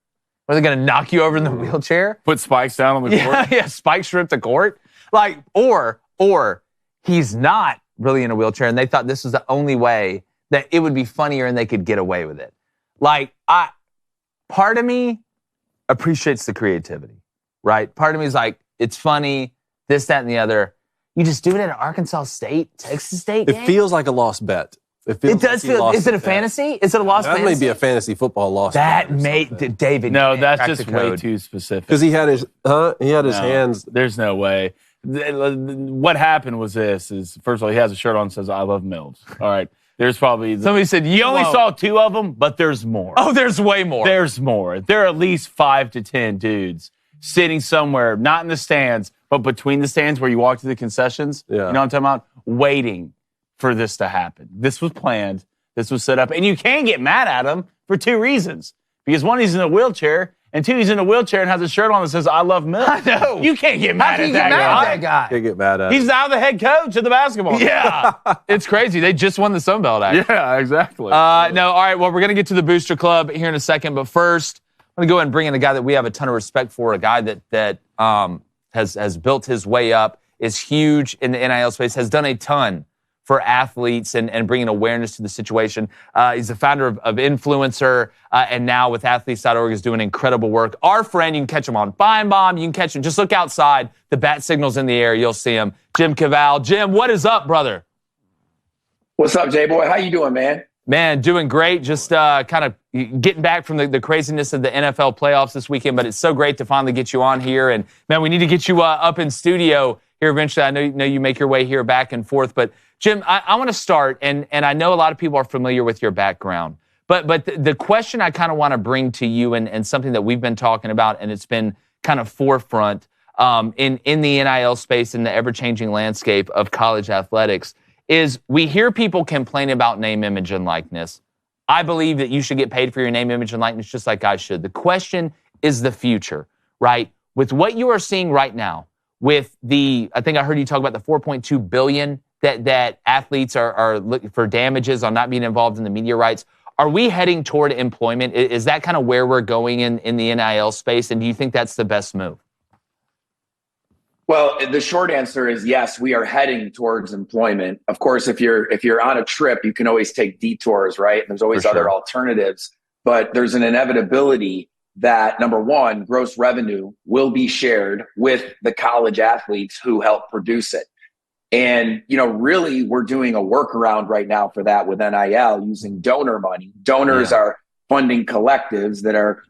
Are they going to knock you over in the wheelchair? Put spikes down on the court? Yeah, spikes rip the court. Like, or he's not really in a wheelchair and they thought this was the only way that it would be funnier and they could get away with it. Like, part of me appreciates the creativity, right? Part of me is like, it's funny, this, that, and the other. You just do it at an Arkansas State, Texas State game? It feels like a lost bet. It does feel. Is it a fantasy? Is it a lost fantasy? That may be a fantasy football lost bet. That may, David. No, that's just way too specific. Because he had his hands. There's no way. What happened was this: first of all, he has a shirt on that says "I love MILFs." All right. There's probably somebody said you only saw 2 of them, but there's more. Oh, there's way more. There's more. There are at least 5 to 10 dudes sitting somewhere, not in the stands, but between the stands where you walk to the concessions. Yeah. You know what I'm talking about? Waiting for this to happen. This was planned. This was set up. And you can get mad at him for 2 reasons. Because 1, he's in a wheelchair, and 2, he's in a wheelchair and has a shirt on that says, I love MILFs. I know. You can't get mad at that guy. Can't get mad at He's now the head coach of the basketball team. Yeah. It's crazy. They just won the Sun Belt, actually. Yeah, exactly. No, all right. Well, we're going to get to the Booster Club here in a second. But first, I'm going to go ahead and bring in a guy that we have a ton of respect for, a guy that has built his way up, is huge in the NIL space, has done a ton for athletes and bringing awareness to the situation. He's the founder of Influencer, and now with athletes.org is doing incredible work. Our friend, you can catch him on Feinbaum. You can catch him. Just look outside. The bat signal's in the air. You'll see him. Jim Cavale. Jim, what is up, brother? What's up, J-Boy? How you doing, man? Man, doing great. Just kind of getting back from the craziness of the NFL playoffs this weekend, but it's so great to finally get you on here. And, man, we need to get you up in studio here eventually. I know you make your way here back and forth. But, Jim, I want to start, and I know a lot of people are familiar with your background. But the question I kind of want to bring to you and something that we've been talking about, and it's been kind of forefront in the NIL space, in the ever-changing landscape of college athletics, is we hear people complain about name, image, and likeness. I believe that you should get paid for your name, image, and likeness just like I should. The question is the future, right? With what you are seeing right now, with I think I heard you talk about the $4.2 billion that athletes are looking for damages on not being involved in the media rights. Are we heading toward employment? Is that kind of where we're going in the NIL space? And do you think that's the best move? Well, the short answer is yes, we are heading towards employment. Of course, if you're on a trip, you can always take detours, right? There's always other alternatives, but there's an inevitability that, number one, gross revenue will be shared with the college athletes who help produce it. And, really, we're doing a workaround right now for that with NIL using donor money. Donors are funding collectives that are,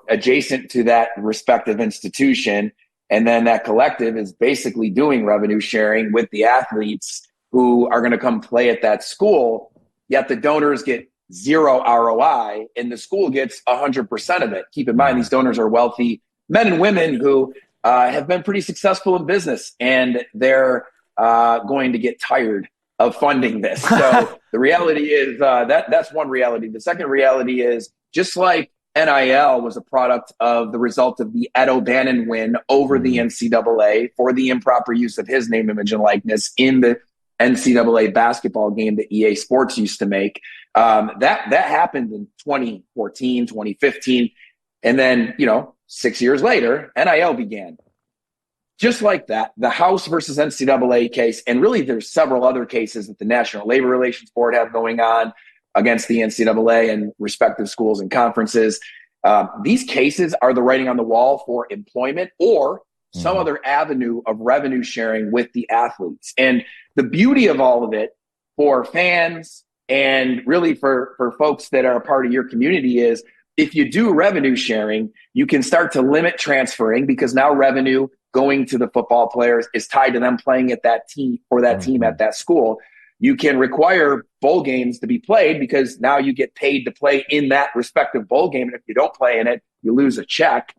adjacent to that respective institution. And then that collective is basically doing revenue sharing with the athletes who are going to come play at that school. Yet the donors get zero ROI and the school gets 100% of it. Keep in mind, these donors are wealthy men and women who have been pretty successful in business, and they're going to get tired of funding this. So the reality is that's one reality. The second reality is, just like NIL was a product of the result of the Ed O'Bannon win over the NCAA for the improper use of his name, image, and likeness in the NCAA basketball game that EA Sports used to make. That happened in 2014, 2015. And then, 6 years later, NIL began. Just like that, the House versus NCAA case, and really there's several other cases that the National Labor Relations Board have going on against the NCAA and respective schools and conferences. These cases are the writing on the wall for employment or some other avenue of revenue sharing with the athletes. And the beauty of all of it for fans and really for folks that are a part of your community is, if you do revenue sharing, you can start to limit transferring, because now revenue going to the football players is tied to them playing at that team or that team at that school. You can require bowl games to be played because now you get paid to play in that respective bowl game. And if you don't play in it, you lose a check.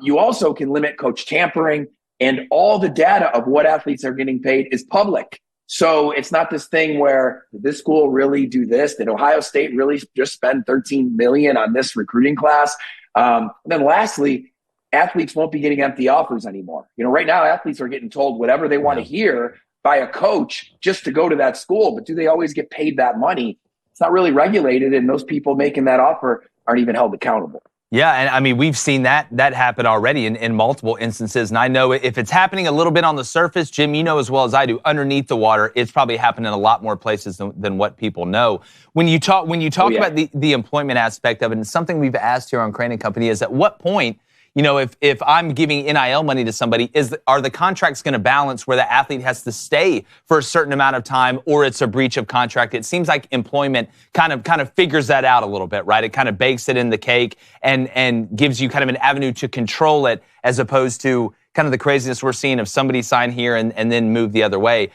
You also can limit coach tampering, and all the data of what athletes are getting paid is public. So it's not this thing where, did this school really do this? Did Ohio State really just spend $13 million on this recruiting class? Then lastly, athletes won't be getting empty offers anymore. Right now athletes are getting told whatever they want to hear by a coach just to go to that school. But do they always get paid that money? It's not really regulated, and those people making that offer aren't even held accountable. Yeah, and I mean, we've seen that happen already in multiple instances. And I know if it's happening a little bit on the surface, Jim, you know as well as I do, underneath the water, it's probably happening in a lot more places than what people know. When you talk about the employment aspect of it, and something we've asked here on Crane & Company is, at what point, if I'm giving NIL money to somebody, are the contracts going to balance where the athlete has to stay for a certain amount of time, or it's a breach of contract? It seems like employment kind of figures that out a little bit, right? It kind of bakes it in the cake and gives you kind of an avenue to control it, as opposed to kind of the craziness we're seeing of somebody sign here and then move the other way.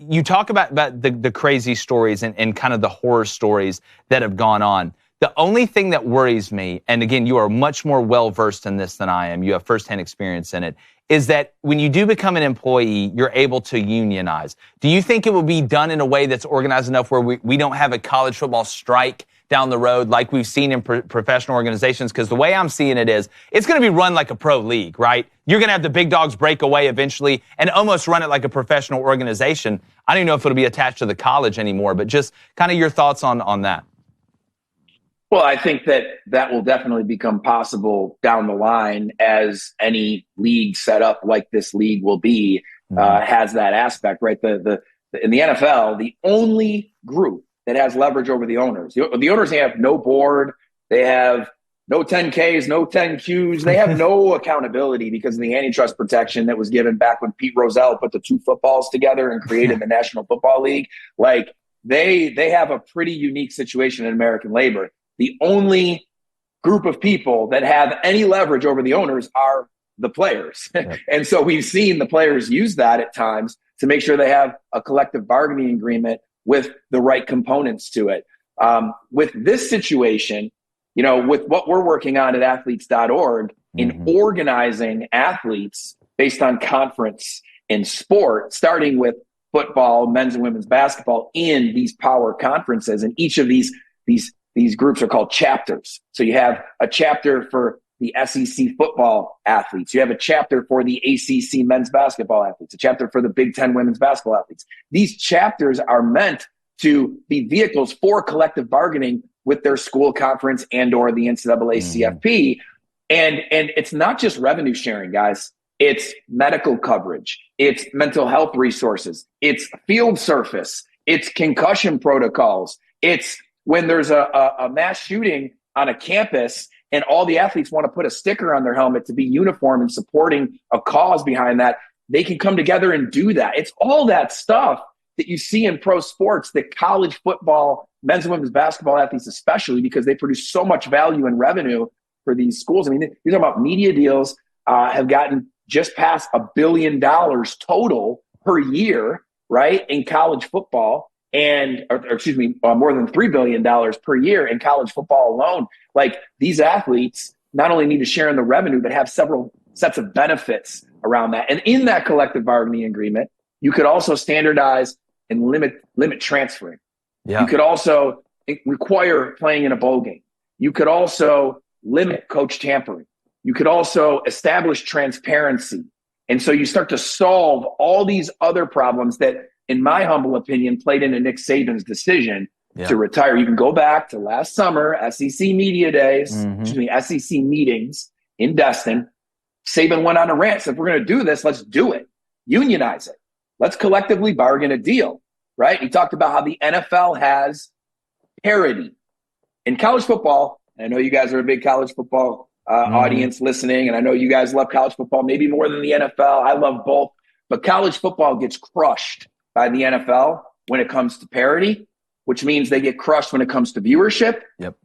You talk about the crazy stories and kind of the horror stories that have gone on. The only thing that worries me, and again, you are much more well-versed in this than I am, you have firsthand experience in it, is that when you do become an employee, you're able to unionize. Do you think it will be done in a way that's organized enough where we don't have a college football strike down the road like we've seen in professional organizations? Because the way I'm seeing it is, it's going to be run like a pro league, right? You're going to have the big dogs break away eventually and almost run it like a professional organization. I don't even know if it'll be attached to the college anymore, but just kind of your thoughts on that. Well, I think that will definitely become possible down the line, as any league set up like this league will be, has that aspect, right? The in the NFL, the only group that has leverage over the owners. The owners, they have no board. They have no 10Ks, no 10Qs. They have no accountability because of the antitrust protection that was given back when Pete Rozelle put the two footballs together and created the National Football League. Like, they have a pretty unique situation in American labor. The only group of people that have any leverage over the owners are the players. Yep. And so we've seen the players use that at times to make sure they have a collective bargaining agreement with the right components to it. With this situation, with what we're working on at athletes.org in organizing athletes based on conference and sport, starting with football, men's and women's basketball in these power conferences. And each of these groups are called chapters. So you have a chapter for the SEC football athletes. You have a chapter for the ACC men's basketball athletes, a chapter for the Big Ten women's basketball athletes. These chapters are meant to be vehicles for collective bargaining with their school conference and or the NCAA CFP. And it's not just revenue sharing, guys. It's medical coverage. It's mental health resources. It's field surface. It's concussion protocols. It's when there's a mass shooting on a campus and all the athletes want to put a sticker on their helmet to be uniform and supporting a cause behind that, they can come together and do that. It's all that stuff that you see in pro sports that college football, men's and women's basketball athletes especially, because they produce so much value and revenue for these schools. I mean, you're talking about media deals have gotten just past $1 billion total per year, right, in college football, and more than $3 billion per year in college football alone. Like, these athletes not only need to share in the revenue, but have several sets of benefits around that. And in that collective bargaining agreement, you could also standardize and limit transferring. Yeah. You could also require playing in a bowl game. You could also limit coach tampering. You could also establish transparency. And so you start to solve all these other problems that, in my humble opinion, played into Nick Saban's decision to retire. You can go back to last summer, SEC media days, SEC meetings in Destin. Saban went on a rant, said, if we're going to do this, let's do it. Unionize it. Let's collectively bargain a deal, right? He talked about how the NFL has parity. In college football, and I know you guys are a big college football audience listening, and I know you guys love college football maybe more than the NFL. I love both. But college football gets crushed by the NFL when it comes to parity, which means they get crushed when it comes to viewership,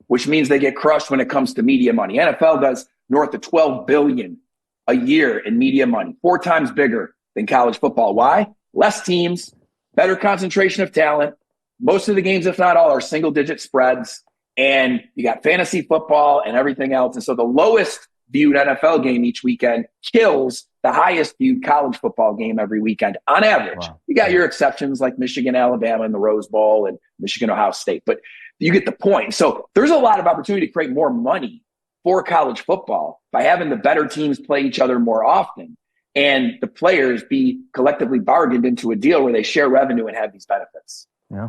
which means they get crushed when it comes to media money. NFL does north of $12 billion a year in media money, 4 times bigger than college football. Why? Less teams, better concentration of talent. Most of the games, if not all, are single-digit spreads. And you got fantasy football and everything else. And so the lowest viewed NFL game each weekend kills the highest viewed college football game every weekend on average. Wow. You got your exceptions like Michigan, Alabama, and the Rose Bowl, and Michigan, Ohio State. But you get the point. So there's a lot of opportunity to create more money for college football by having the better teams play each other more often and the players be collectively bargained into a deal where they share revenue and have these benefits. Yeah.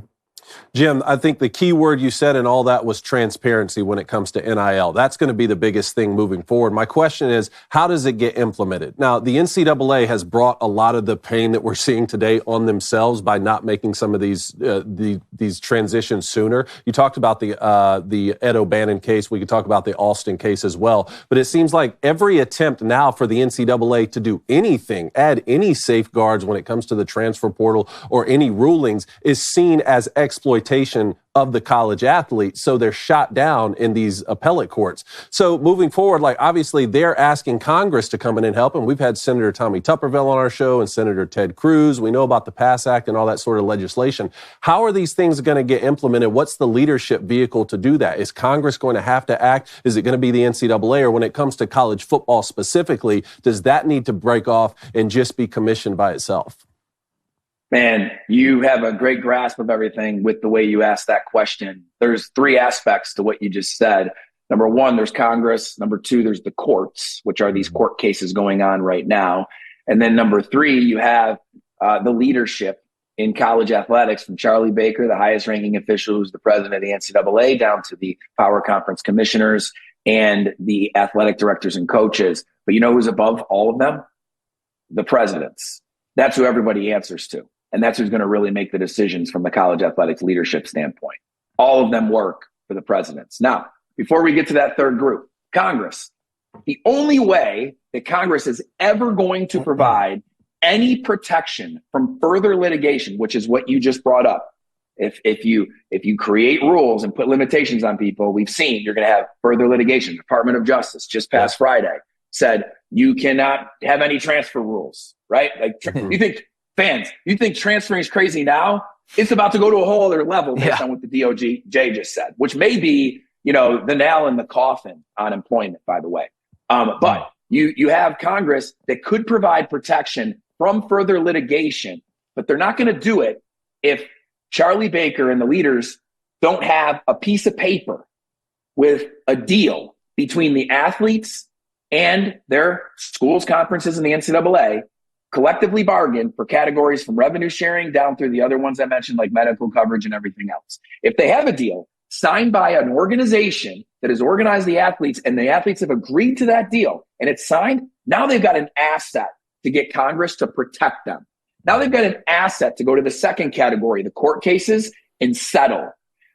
Jim, I think the key word you said in all that was transparency when it comes to NIL. That's going to be the biggest thing moving forward. My question is, how does it get implemented? Now, the NCAA has brought a lot of the pain that we're seeing today on themselves by not making some of these transitions sooner. You talked about the Ed O'Bannon case. We could talk about the Alston case as well. But it seems like every attempt now for the NCAA to do anything, add any safeguards when it comes to the transfer portal or any rulings, is seen as exploitation of the college athlete, so they're shot down in these appellate courts. So moving forward, like obviously they're asking Congress to come in and help, and we've had Senator Tommy Tuberville on our show and Senator Ted Cruz. We know about the PASS Act and all that sort of legislation. How are these things going to get implemented? What's the leadership vehicle to do that? Is Congress going to have to act? Is it going to be the NCAA? Or when it comes to college football specifically, does that need to break off and just be commissioned by itself? Man, you have a great grasp of everything with the way you asked that question. There's 3 aspects to what you just said. Number 1, there's Congress. Number 2, there's the courts, which are these court cases going on right now. And then number 3, you have the leadership in college athletics, from Charlie Baker, the highest ranking official who's the president of the NCAA, down to the power conference commissioners and the athletic directors and coaches. But you know who's above all of them? The presidents. That's who everybody answers to. And that's who's going to really make the decisions from the college athletics leadership standpoint. All of them work for the presidents. Now, before we get to that third group, Congress. The only way that Congress is ever going to provide any protection from further litigation, which is what you just brought up. If you create rules and put limitations on people, we've seen you're going to have further litigation. Department of Justice just past Friday said you cannot have any transfer rules, right? Like you think transferring is crazy now? It's about to go to a whole other level based on what the DOJ just said, which may be, the nail in the coffin on employment, by the way. But you have Congress that could provide protection from further litigation, but they're not going to do it if Charlie Baker and the leaders don't have a piece of paper with a deal between the athletes and their schools, conferences, and the NCAA collectively bargained for categories from revenue sharing down through the other ones I mentioned, like medical coverage and everything else. If they have a deal signed by an organization that has organized the athletes and the athletes have agreed to that deal and it's signed, now they've got an asset to get Congress to protect them. Now they've got an asset to go to the second category, the court cases, and settle.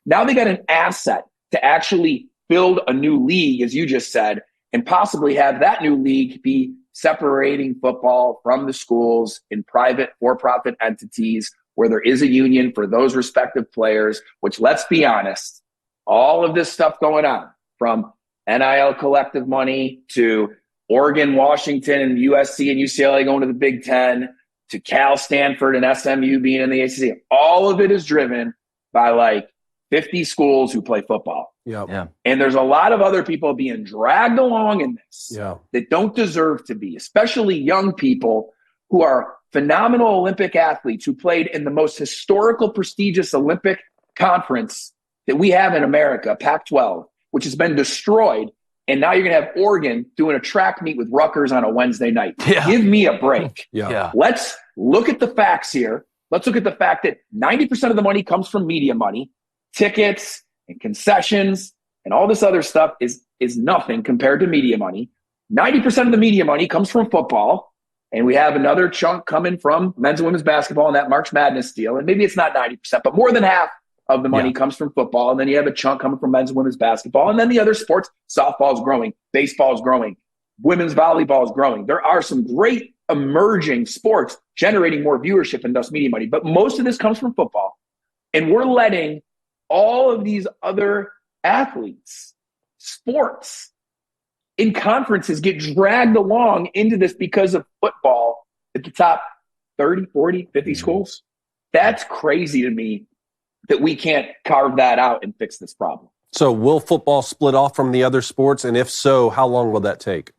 Now they got an asset to actually build a new league, as you just said, and possibly have that new league be separating football from the schools in private for-profit entities where there is a union for those respective players, which, let's be honest, all of this stuff going on from NIL collective money to Oregon, Washington, and USC and UCLA going to the Big Ten to Cal, Stanford, and SMU being in the ACC. All of it is driven by like 50 schools who play football. Yeah. And there's a lot of other people being dragged along in this that don't deserve to be, especially young people who are phenomenal Olympic athletes who played in the most historical, prestigious Olympic conference that we have in America, Pac-12, which has been destroyed. And now you're going to have Oregon doing a track meet with Rutgers on a Wednesday night. Yeah. Give me a break. Let's look at the facts here. Let's look at the fact that 90% of the money comes from media money, tickets and concessions and all this other stuff is nothing compared to media money. 90% of the media money comes from football. And we have another chunk coming from men's and women's basketball and that March Madness deal. And maybe it's not 90%, but more than half of the money comes from football. And then you have a chunk coming from men's and women's basketball. And then the other sports, softball is growing, baseball is growing, women's volleyball is growing. There are some great emerging sports generating more viewership and thus media money. But most of this comes from football. And we're letting all of these other athletes, sports, in conferences get dragged along into this because of football at the top 30, 40, 50 schools. That's crazy to me that we can't carve that out and fix this problem. So will football split off from the other sports? And if so, how long will that take?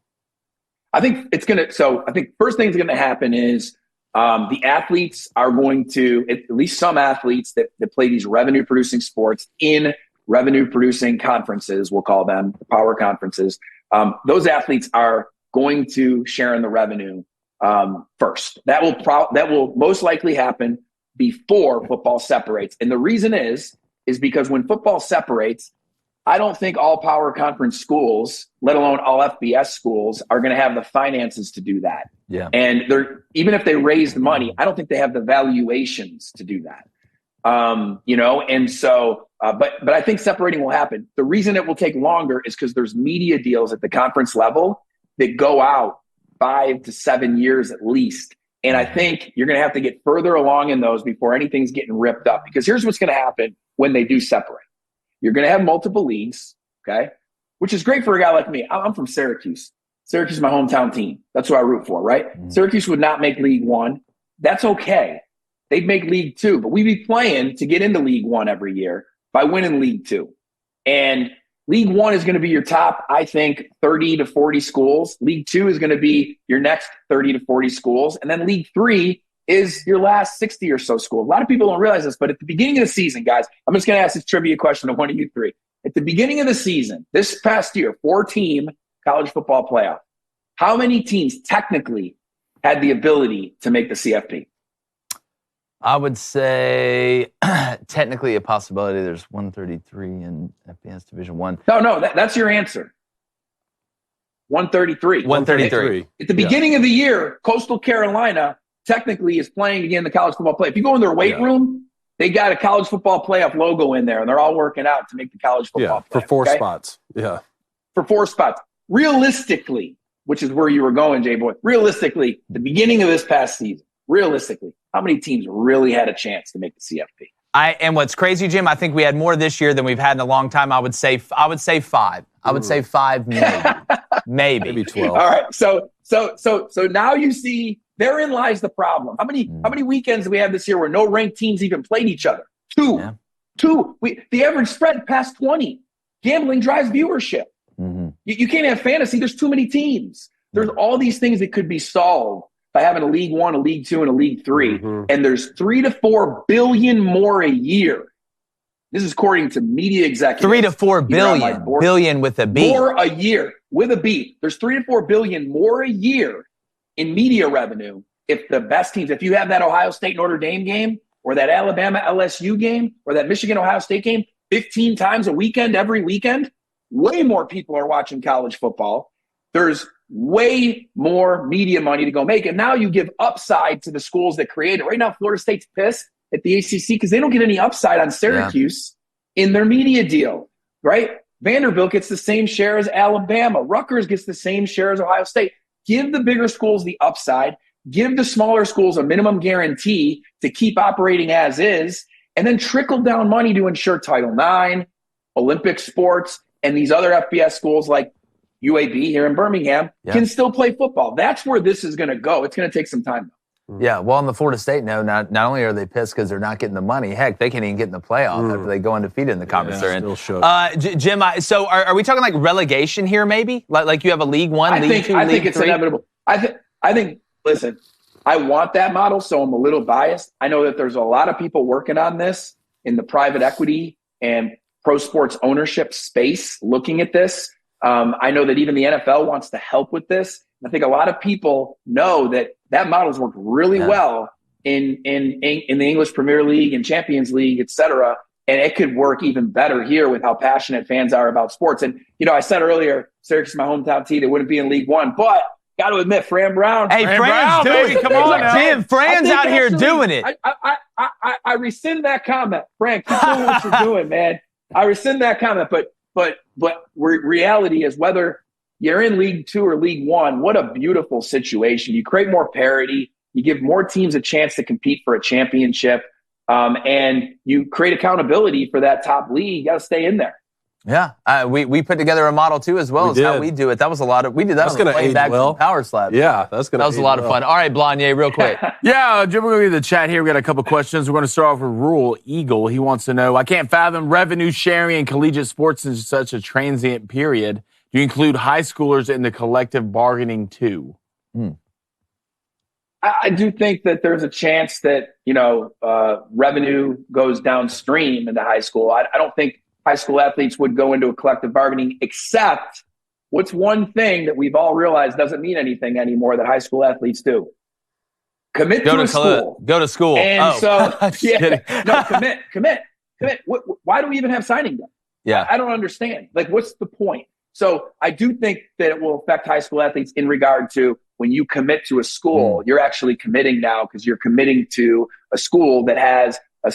I think it's going to, I think first thing that's going to happen is the athletes are going to, at least some athletes that play these revenue producing sports in revenue producing conferences, we'll call them the power conferences. Those athletes are going to share in the revenue first. That will most likely happen before football separates. And the reason is because when football separates, I don't think all power conference schools, let alone all FBS schools, are going to have the finances to do that. Yeah. And even if they raise the money, I don't think they have the valuations to do that. And so, but I think separating will happen. The reason it will take longer is because there's media deals at the conference level that go out 5 to 7 years at least. And I think you're going to have to get further along in those before anything's getting ripped up, because here's what's going to happen when they do separate. You're going to have multiple leagues, okay, which is great for a guy like me. I'm from Syracuse. Syracuse is my hometown team. That's who I root for, right? Mm-hmm. Syracuse would not make League One. That's okay. They'd make League Two, but we'd be playing to get into League One every year by winning League Two. And League One is going to be your top, I think, 30 to 40 schools. League Two is going to be your next 30 to 40 schools. And then League Three is your last 60 or so schools. A lot of people don't realize this, but at the beginning of the season, guys, I'm just going to ask this trivia question to one of you three. At the beginning of the season, this past year, 4-team college football playoff, how many teams technically had the ability to make the CFP? I would say technically a possibility. There's 133 in FBS Division 1. No, that's your answer. 133. 133. At the beginning of the year, Coastal Carolina technically is playing again the college football play. If you go in their weight room, they got a college football playoff logo in there, and they're all working out to make the college football playoff. For 4 spots. Yeah. For 4 spots. Realistically, which is where you were going, J-Boy, realistically, the beginning of this past season, realistically, how many teams really had a chance to make the CFP? And what's crazy, Jim, I think we had more this year than we've had in a long time. I would say 5. I would say 5, maybe 12. All right. So now you see therein lies the problem. How many weekends do we have this year where no ranked teams even played each other? 2. Yeah. 2. The average spread past 20. Gambling drives viewership. Mm-hmm. You can't have fantasy. There's too many teams. There's all these things that could be solved by having a League One, a League Two, and a League Three. Mm-hmm. And there's 3 to 4 billion more a year. This is according to media executives. 3 to 4 billion. Billion with a B. More a year with a B. There's 3 to 4 billion more a year in media revenue if the best teams, if you have that Ohio State Notre Dame game or that Alabama LSU game or that Michigan Ohio State game 15 times a weekend, every weekend, way more people are watching college football. There's way more media money to go make. And now you give upside to the schools that create it. Right now, Florida State's pissed at the ACC because they don't get any upside on Syracuse in their media deal, right? Vanderbilt gets the same share as Alabama. Rutgers gets the same share as Ohio State. Give the bigger schools the upside. Give the smaller schools a minimum guarantee to keep operating as is, and then trickle down money to ensure Title IX, Olympic sports, and these other FBS schools like UAB here in Birmingham can still play football. That's where this is going to go. It's going to take some time. Yeah, well, in the Florida State, not only are they pissed because they're not getting the money, heck, they can't even get in the playoff after they go undefeated in the conference they're in. Jim, so are we talking like relegation here maybe? Like you have a League One, League Two, League Three? I think it's inevitable. I think, listen, I want that model, so I'm a little biased. I know that there's a lot of people working on this in the private equity and pro sports ownership space looking at this. I know that even the NFL wants to help with this. I think a lot of people know that model's worked really well in the English Premier League and Champions League, et cetera. And it could work even better here with how passionate fans are about sports. And, I said earlier, Syracuse is my hometown team. They wouldn't be in League One, but got to admit, Fran Brown. Hey, Fran's doing it. Come on now. Jim, Fran's out here doing it. I rescind that comment. Fran, keep doing what you're doing, man. I rescind that comment. But reality is whether you're in League Two or League One, what a beautiful situation. You create more parity. You give more teams a chance to compete for a championship. And you create accountability for that top league. You got to stay in there. Yeah, we put together a model too as well as how we do it. That was a lot of we did that. That's on the way back from Power Slab. Yeah, that was a lot of fun. All right, Blondier, real quick. Jim, we're going to do the chat here. We got a couple questions. We're going to start off with Rural Eagle. He wants to know: I can't fathom revenue sharing in collegiate sports in such a transient period. Do you include high schoolers in the collective bargaining too? I do think that there's a chance that revenue goes downstream into high school. I don't think high school athletes would go into a collective bargaining, except what's one thing that we've all realized doesn't mean anything anymore that high school athletes do? Commit to a school. Go to school. And commit. Why do we even have signing day? Yeah. I don't understand. Like, what's the point? So I do think that it will affect high school athletes in regard to when you commit to a school, you're actually committing now because you're committing to a school that has a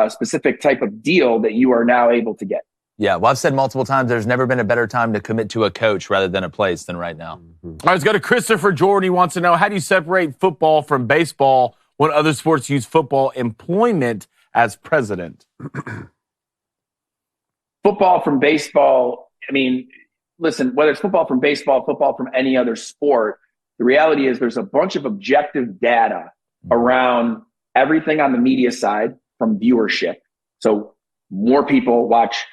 specific type of deal that you are now able to get. Yeah, well, I've said multiple times there's never been a better time to commit to a coach rather than a place than right now. All right, let's go to Christopher Jordan. He wants to know, how do you separate football from baseball when other sports use football employment as president? Football from baseball, I mean, listen, whether it's football from baseball, football from any other sport, the reality is there's a bunch of objective data around everything on the media side from viewership. So more people watch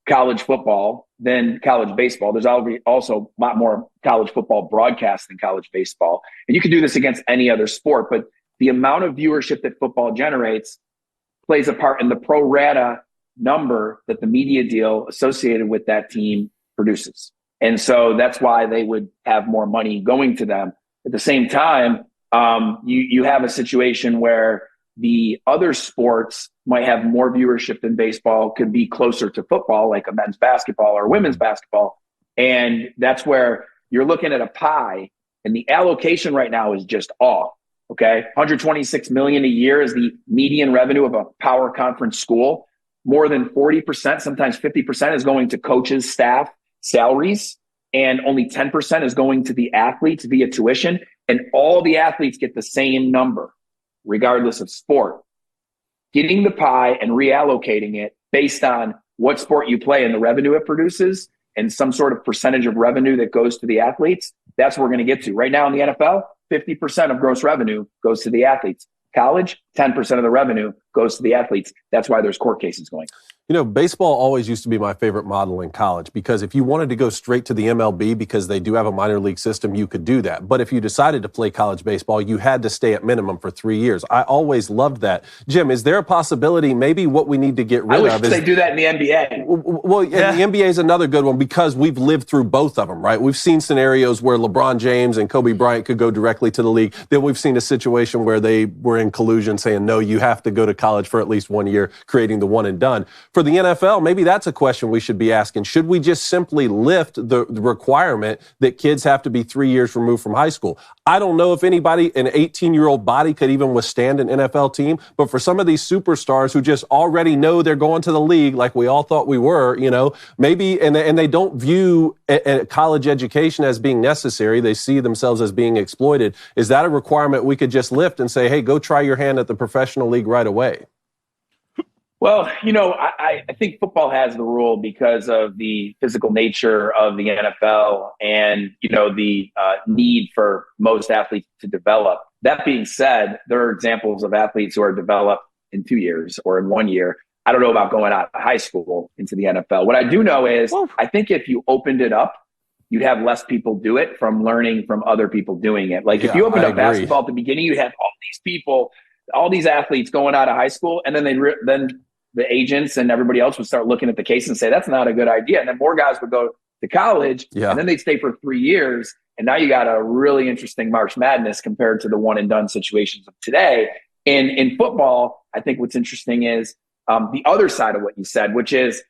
college football than college baseball. There's also a lot more college football broadcast than college baseball. And you can do this against any other sport, but the amount of viewership that football generates plays a part in the pro rata number that the media deal associated with that team produces. And so that's why they would have more money going to them. At the same time, you have a situation where the other sports might have more viewership than baseball, could be closer to football, like a men's basketball or women's basketball. And that's where you're looking at a pie, and the allocation right now is just off. Okay. $126 million a year is the median revenue of a power conference school. More than 40%, sometimes 50% is going to coaches, staff, salaries, and only 10% is going to the athletes via tuition. And all the athletes get the same number, regardless of sport. Getting the pie and reallocating it based on what sport you play and the revenue it produces and some sort of percentage of revenue that goes to the athletes, that's what we're going to get to. Right now in the NFL, 50% of gross revenue goes to the athletes. College, 10% of the revenue goes to the athletes. That's why there's court cases going. You know, baseball always used to be my favorite model in college because if you wanted to go straight to the MLB because they do have a minor league system, you could do that. But if you decided to play college baseball, you had to stay at minimum for 3 years. I always loved that. Jim, is there a possibility maybe what we need to get rid of is... they do that in the NBA. Well, yeah. The NBA is another good one because we've lived through both of them, right? We've seen scenarios where LeBron James and Kobe Bryant could go directly to the league. Then we've seen a situation where they were in collusion saying, no, you have to go to college for at least 1 year, creating the one and done. For the NFL, maybe that's a question we should be asking. Should we just simply lift the requirement that kids have to be 3 years removed from high school? I don't know if anybody, an 18-year-old body could even withstand an NFL team, but for some of these superstars who just already know they're going to the league like we all thought we were, you know, maybe, and they don't view a college education as being necessary. They see themselves as being exploited. Is that a requirement we could just lift and say, hey, go try your hand at the professional league right away? Well, you know, I think football has the rule because of the physical nature of the NFL and, you know, the need for most athletes to develop. That being said, there are examples of athletes who are developed in 2 years or in 1 year. I don't know about going out of high school into the NFL. What I do know is I think if you opened it up, you'd have less people do it from learning from other people doing it. Like if you opened up basketball at the beginning, you'd have all these people, all these athletes going out of high school, and then the agents and everybody else would start looking at the case and say, that's not a good idea. And then more guys would go to college and then they'd stay for 3 years. And now you got a really interesting March Madness compared to the one and done situations of today. In football, I think what's interesting is the other side of what you said, which is,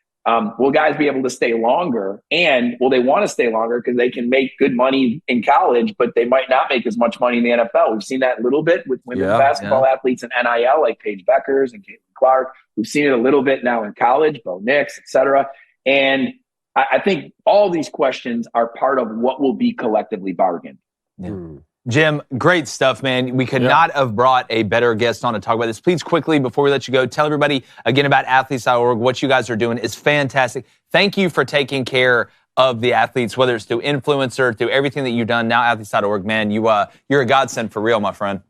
will guys be able to stay longer? And will they want to stay longer because they can make good money in college, but they might not make as much money in the NFL? We've seen that a little bit with women's basketball athletes in NIL, like Paige Beckers and Caitlin Clark. We've seen it a little bit now in college, Bo Nix, et cetera. And I think all these questions are part of what will be collectively bargained. Yeah. Jim, great stuff, man. We could not have brought a better guest on to talk about this. Please, quickly, before we let you go, tell everybody again about athletes.org. What you guys are doing is fantastic. Thank you for taking care of the athletes, whether it's through influencer, through everything that you've done. Now, athletes.org, man, you're a godsend for real, my friend.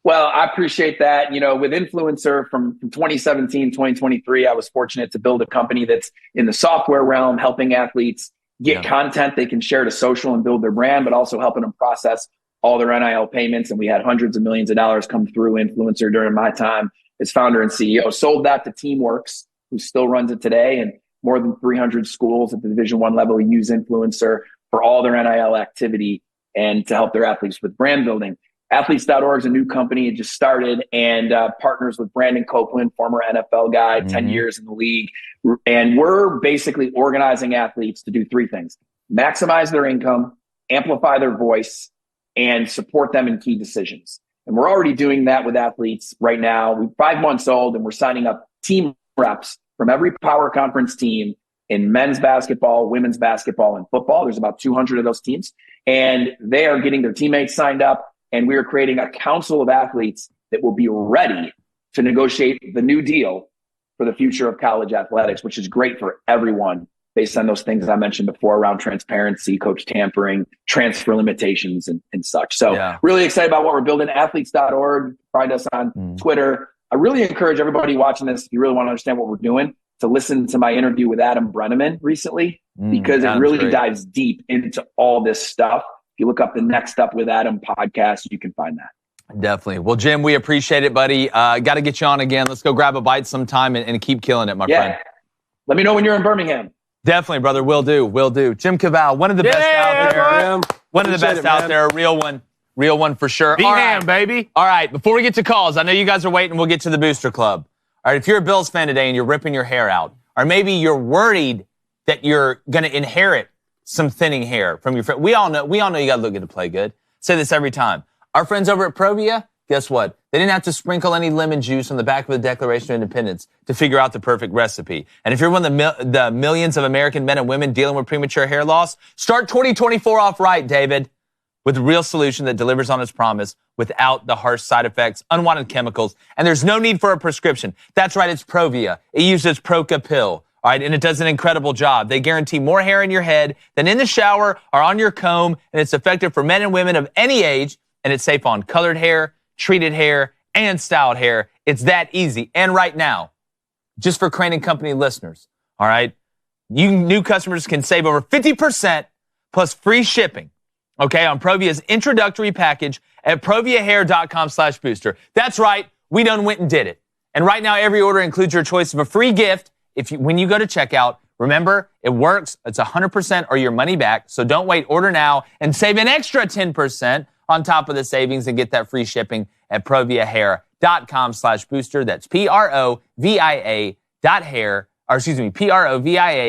Well, I appreciate that. You know, with influencer from 2017, 2023, I was fortunate to build a company that's in the software realm, helping athletes get content they can share to social and build their brand, but also helping them process all their NIL payments. And we had hundreds of millions of dollars come through influencer during my time as founder and CEO. Sold that to Teamworks, who still runs it today. And more than 300 schools at the Division I level use influencer for all their NIL activity and to help their athletes with brand building. Athletes.org is a new company. It just started and partners with Brandon Copeland, former NFL guy, 10 years in the league. And we're basically organizing athletes to do three things: maximize their income, amplify their voice, and support them in key decisions. And we're already doing that with athletes right now. We're 5 months old and we're signing up team reps from every power conference team in men's basketball, women's basketball, and football. There's about 200 of those teams. And they are getting their teammates signed up. And we are creating a council of athletes that will be ready to negotiate the new deal for the future of college athletics, which is great for everyone based on those things I mentioned before around transparency, coach tampering, transfer limitations, and such. So really excited about what we're building. Athletes.org, find us on Twitter. I really encourage everybody watching this, if you really want to understand what we're doing, to listen to my interview with Adam Brenneman recently, because it really dives deep into all this stuff. If you look up the Next Up with Adam podcast, you can find that. Definitely. Well, Jim, we appreciate it, buddy. Got to get you on again. Let's go grab a bite sometime and keep killing it, my friend. Let me know when you're in Birmingham. Definitely, brother. Will do. Jim Cavale, one of the best out there. One of the best out there. A real one. Real one for sure. B-Ham, baby. All right. Before we get to calls, I know you guys are waiting. We'll get to the Booster Club. All right. If you're a Bills fan today and you're ripping your hair out, or maybe you're worried that you're going to inherit some thinning hair from your friend. We all know you got to look good to play good. Say this every time. Our friends over at Provia, guess what? They didn't have to sprinkle any lemon juice on the back of the Declaration of Independence to figure out the perfect recipe. And if you're one of the millions of American men and women dealing with premature hair loss, start 2024 off right, David, with a real solution that delivers on its promise without the harsh side effects, unwanted chemicals, and there's no need for a prescription. That's right, it's Provia. It uses Proca pill, all right, and it does an incredible job. They guarantee more hair in your head than in the shower or on your comb, and it's effective for men and women of any age, and it's safe on colored hair, treated hair, and styled hair. It's that easy. And right now, just for Crane & Company listeners, all right, you new customers can save over 50% plus free shipping, okay, on Provia's introductory package at proviahair.com/booster. That's right, we done went and did it. And right now, every order includes your choice of a free gift when you go to checkout. Remember, it works. It's 100% or your money back. So don't wait. Order now and save an extra 10% on top of the savings and get that free shipping at proviahair.com/booster. That's PROVIA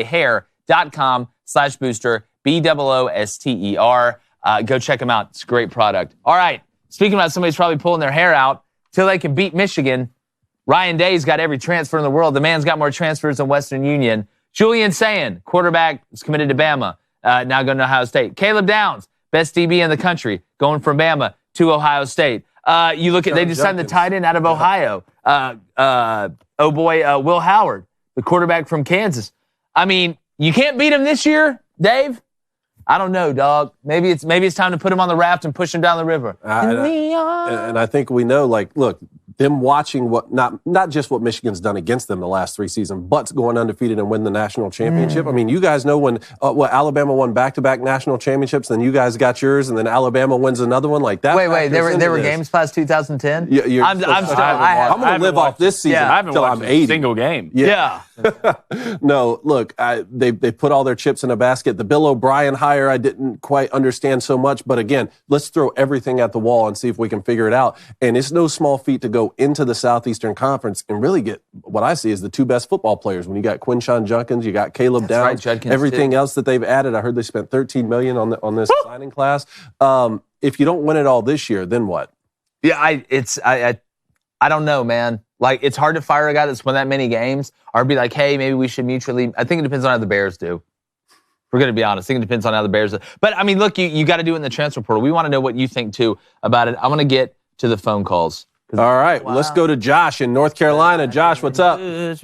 hair.com/booster, BOOSTER. Go check them out. It's a great product. All right. Speaking about somebody's probably pulling their hair out till they can beat Michigan, Ryan Day's got every transfer in the world. The man's got more transfers than Western Union. Julian Sayin, quarterback, is committed to Bama, now going to Ohio State. Caleb Downs, best DB in the country, going from Bama to Ohio State. You look at, they just signed the tight end out of Ohio. Will Howard, the quarterback from Kansas. I mean, you can't beat him this year, Dave? I don't know, dog. Maybe it's time to put him on the raft and push him down the river. And I think we know, like, look, them watching what not just what Michigan's done against them the last 3 seasons, but going undefeated and win the national championship. I mean, you guys know when Alabama won back-to-back national championships, then you guys got yours, and then Alabama wins another one like that. Wait, there were games past 200010. I'm going to live off this season until I'm 80. Single game. Yeah. No, look, they put all their chips in a basket. The Bill O'Brien hire, I didn't quite understand so much, but again, let's throw everything at the wall and see if we can figure it out. And it's no small feat to go into the Southeastern Conference and really get what I see as the 2 best football players. When you got Quinshon Judkins, you got Caleb Downs, right, everything else that they've added. I heard they spent $13 million on this signing class. If you don't win it all this year, then what? Yeah, I don't know, man. Like, it's hard to fire a guy that's won that many games or be like, hey, maybe we should mutually. I think it depends on how the Bears do. We're going to be honest. I think it depends on how the Bears do. But, I mean, look, you got to do it in the transfer portal. We want to know what you think, too, about it. I'm going to get to the phone calls. All right, well, let's go to Josh in North Carolina. Josh, what's up? Hey,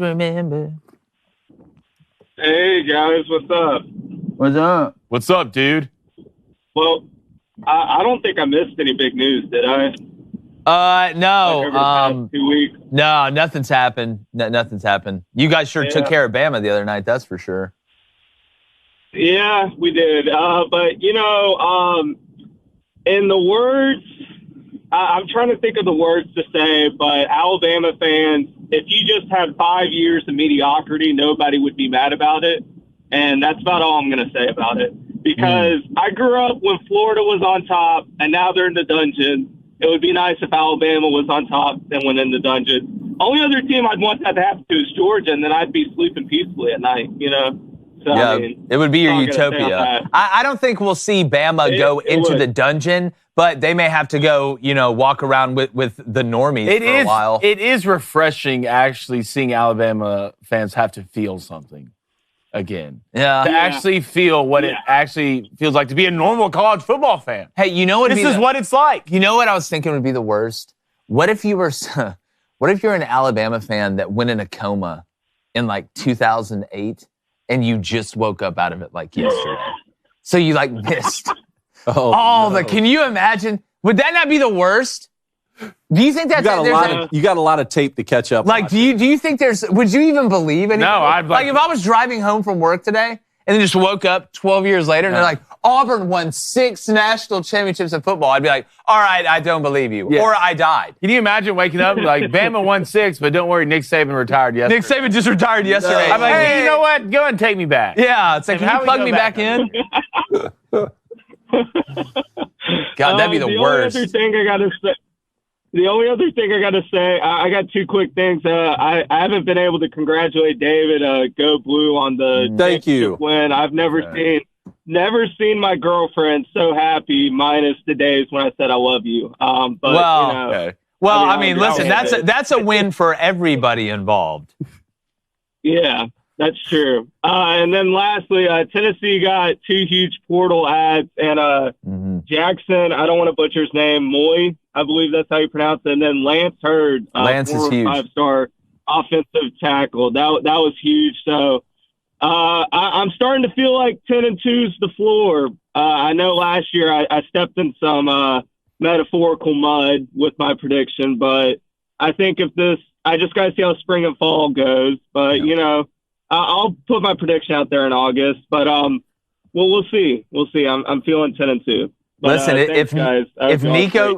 guys, what's up? What's up? What's up, dude? Well, I don't think I missed any big news, did I? No. Like over the past 2 weeks? No, nothing's happened. Nothing's happened. You guys sure took care of Bama the other night, that's for sure. Yeah, we did. But, in the words, I'm trying to think of the words to say, but Alabama fans, if you just had 5 years of mediocrity, nobody would be mad about it. And that's about all I'm going to say about it. Because I grew up when Florida was on top, and now they're in the dungeon. It would be nice if Alabama was on top and went in the dungeon. Only other team I'd want that to happen to is Georgia, and then I'd be sleeping peacefully at night, So, yeah, I mean, it would be your utopia. I don't think we'll see Bama go into the dungeon, but they may have to go, walk around with the normies for a while. It is refreshing, actually, seeing Alabama fans have to feel something again. Yeah. To actually feel what it actually feels like to be a normal college football fan. Hey, you know what? This is what it's like. You know what I was thinking would be the worst? What if you're an Alabama fan that went in a coma in like 2008 and you just woke up out of it like yesterday? So you like missed can you imagine? Would that not be the worst? Do you think that's you got a lot of tape to catch up? Like, do you think would you even believe anything? No, I'd like if I was driving home from work today and then just woke up 12 years later and they're like, Auburn won 6 national championships in football, I'd be like, all right, I don't believe you. Yeah. Or I died. Can you imagine waking up like, Bama won 6, but don't worry, Nick Saban retired yesterday. Nick Saban just retired yesterday. No. I'm like, hey, you know what? Go ahead and take me back. Yeah, it's like, can you plug me back in? God, that'd be the worst. The only other thing I got to say, I got 2 quick things. I haven't been able to congratulate David, Go Blue, on the Thank you win. I've never seen never seen my girlfriend so happy, minus the days when I said I love you. But well, you know, Okay. well, I I mean, mean, listen, that's a win for everybody involved. yeah, that's true. And then lastly, Tennessee got 2 huge portal ads, and Jackson, I don't want to butcher his name, Moy, I believe that's how you pronounce it, and then Lance Hurd, Lance is huge. 5-star offensive tackle. That was huge. So I'm starting to feel like 10-2 is the floor. I know last year I stepped in some metaphorical mud with my prediction, but I think I just got to see how spring and fall goes. But, you know, I'll put my prediction out there in August. But we'll see. We'll see. I'm feeling 10-2. But, Listen, thanks, guys. if Nico,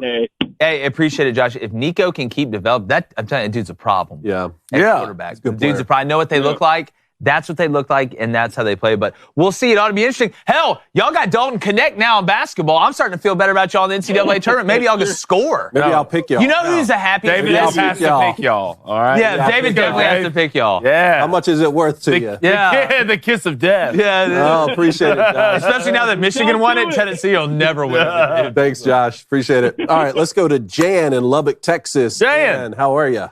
hey, appreciate it, Josh. If Nico can keep developing, I'm telling you, dude's a problem. Yeah. At quarterback. Good Dude's a problem. I know what they look like. That's what they look like, and that's how they play. But we'll see. It ought to be interesting. Hell, y'all got Dalton Connect now in basketball. I'm starting to feel better about y'all in the NCAA tournament. Maybe I'll just score. Maybe I'll pick y'all. You know who's a happy? David has to pick y'all. All right. Yeah, David definitely has to pick y'all. Yeah. How much is it worth to you? Yeah. The kiss of death. Yeah. Oh, appreciate it, Josh. Especially now that Michigan won it, Tennessee will never win it. Thanks, Josh. Appreciate it. All right, let's go to Jan in Lubbock, Texas. Jan, how are you?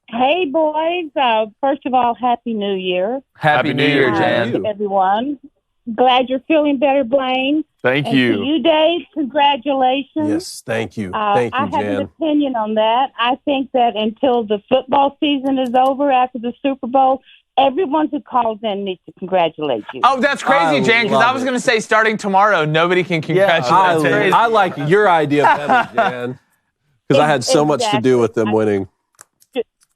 Hey, boys. First of all, Happy New Year. Happy New Year, Jan. To everyone. Glad you're feeling better, Blaine. Thank and you. To you, Dave, congratulations. Yes, thank you. Thank you, I have Jan. an opinion on that. I think that until the football season is over after the Super Bowl, everyone who calls in needs to congratulate you. Oh, that's crazy, Jan, because I was going to say starting tomorrow, nobody can congratulate I like your idea better, Jan, because I had so much to do with them winning.